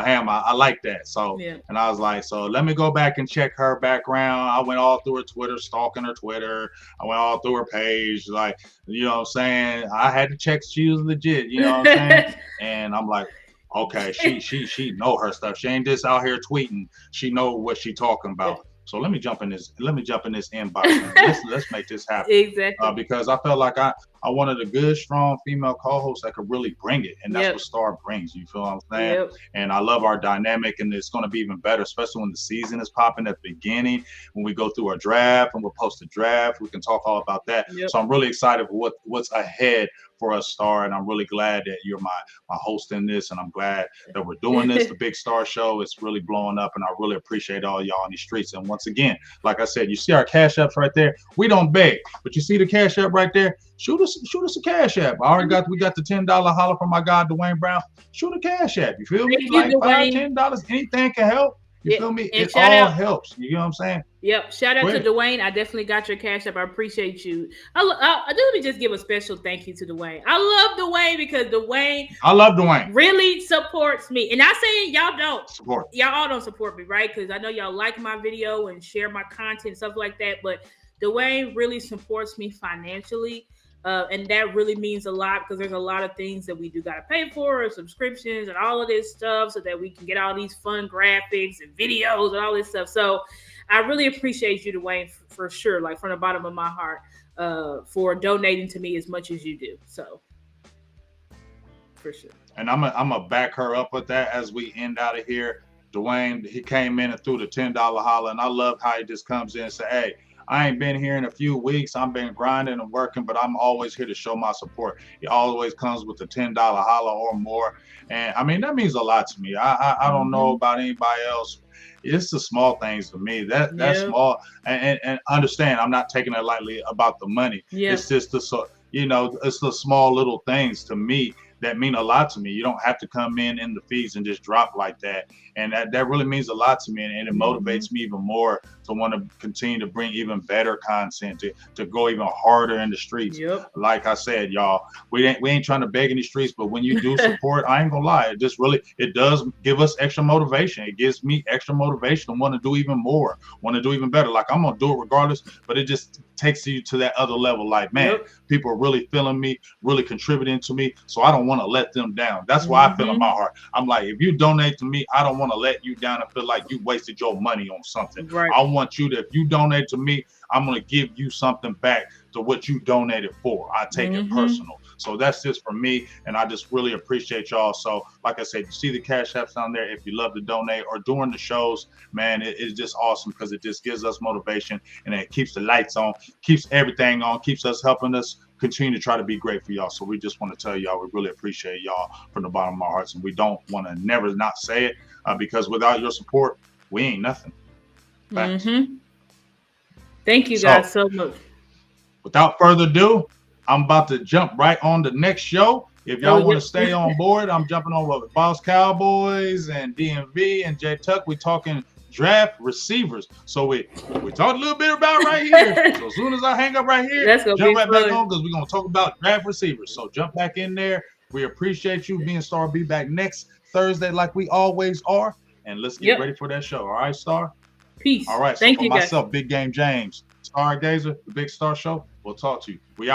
ham. I like that. So, yeah. And I was like, so let me go back and check her background. I went all through her Twitter, stalking her Twitter. I went all through her page, like, you know what I'm saying? I had to check she was legit, you know what I'm saying? And I'm like, okay, she know her stuff. She ain't just out here tweeting. She know what she talking about. So let me jump in this inbox and let's make this happen. Exactly. Because I felt like I wanted a good, strong female co-host that could really bring it, and that's what Star brings. You feel what I'm saying? Yep. And I love our dynamic, and it's going to be even better, especially when the season is popping at the beginning. When we go through our draft and we'll post a draft, we can talk all about that. Yep. So I'm really excited for what's ahead for us, Star, and I'm really glad that you're my host in this, and I'm glad that we're doing this. The Big Star Show is really blowing up, and I really appreciate all y'all in these streets. And once again, like I said, you see our Cash Apps right there. We don't beg, but you see the Cash App right there. Shoot us a Cash App. We got the $10 holler from my guy Dwayne Brown. Shoot a Cash App. You feel me? Like $5, $10, anything can help. You feel me? It all helps. You know what I'm saying? Yep. Shout out to Dwayne. I definitely got your Cash App. I appreciate you. Let me just give a special thank you to Dwayne. I love Dwayne because I love Dwayne. Really supports me. And not saying y'all don't. Y'all all don't support me, right? Because I know y'all like my video and share my content, stuff like that. But Dwayne really supports me financially. And that really means a lot because there's a lot of things that we do got to pay for, subscriptions and all of this stuff so that we can get all these fun graphics and videos and all this stuff. So I really appreciate you, Dwayne, for sure, like from the bottom of my heart, for donating to me as much as you do. So for sure. And I'm gonna back her up with that as we end out of here. Dwayne, he came in and threw the $10 holler, and I love how he just comes in and say, hey, I ain't been here in a few weeks. I've been grinding and working, but I'm always here to show my support. He always comes with the $10 holler or more. And I mean, that means a lot to me. I don't know about anybody else. It's the small things to me. That's small. And understand, I'm not taking it lightly about the money. Yeah. It's just it's the small little things to me that mean a lot to me. You don't have to come in the feeds and just drop like that. And that really means a lot to me. And it motivates me even more to want to continue to bring even better content, to go even harder in the streets. Yep. Like I said, y'all, we ain't trying to beg in the streets, but when you do support, I ain't gonna lie, it does give us extra motivation. It gives me extra motivation to want to do even more, want to do even better. Like I'm gonna do it regardless, but it just takes you to that other level. Like, man, people are really feeling me, really contributing to me. So I don't want to let them down. That's why I feel in my heart. I'm like, if you donate to me, I don't want to let you down and feel like you wasted your money on something. Right. I want you to, if you donate to me, I'm going to give you something back to what you donated for. I take it personal. So that's just for me. And I just really appreciate y'all. So like I said, you see the Cash Apps down there. If you love to donate or during the shows, man, it's just awesome because it just gives us motivation and it keeps the lights on, keeps everything on, keeps us helping us continue to try to be great for y'all. So we just want to tell y'all, we really appreciate y'all from the bottom of our hearts. And we don't want to never not say it because without your support, we ain't nothing. Thank you guys so much. Without further ado, I'm about to jump right on the next show. If y'all want to stay on board, I'm jumping on with Boss Cowboys and DMV and J Tuck. We talking draft receivers. So we talked a little bit about right here. So as soon as I hang up right here, jump right back on because we're going to talk about draft receivers. So jump back in there. We appreciate you being Star. Be back next Thursday like we always are. And let's get ready for that show. All right, Star? Peace. All right. Thank so you, for myself, Big Game James, Star Gazer, the Big Star Show, we'll talk to you. We out.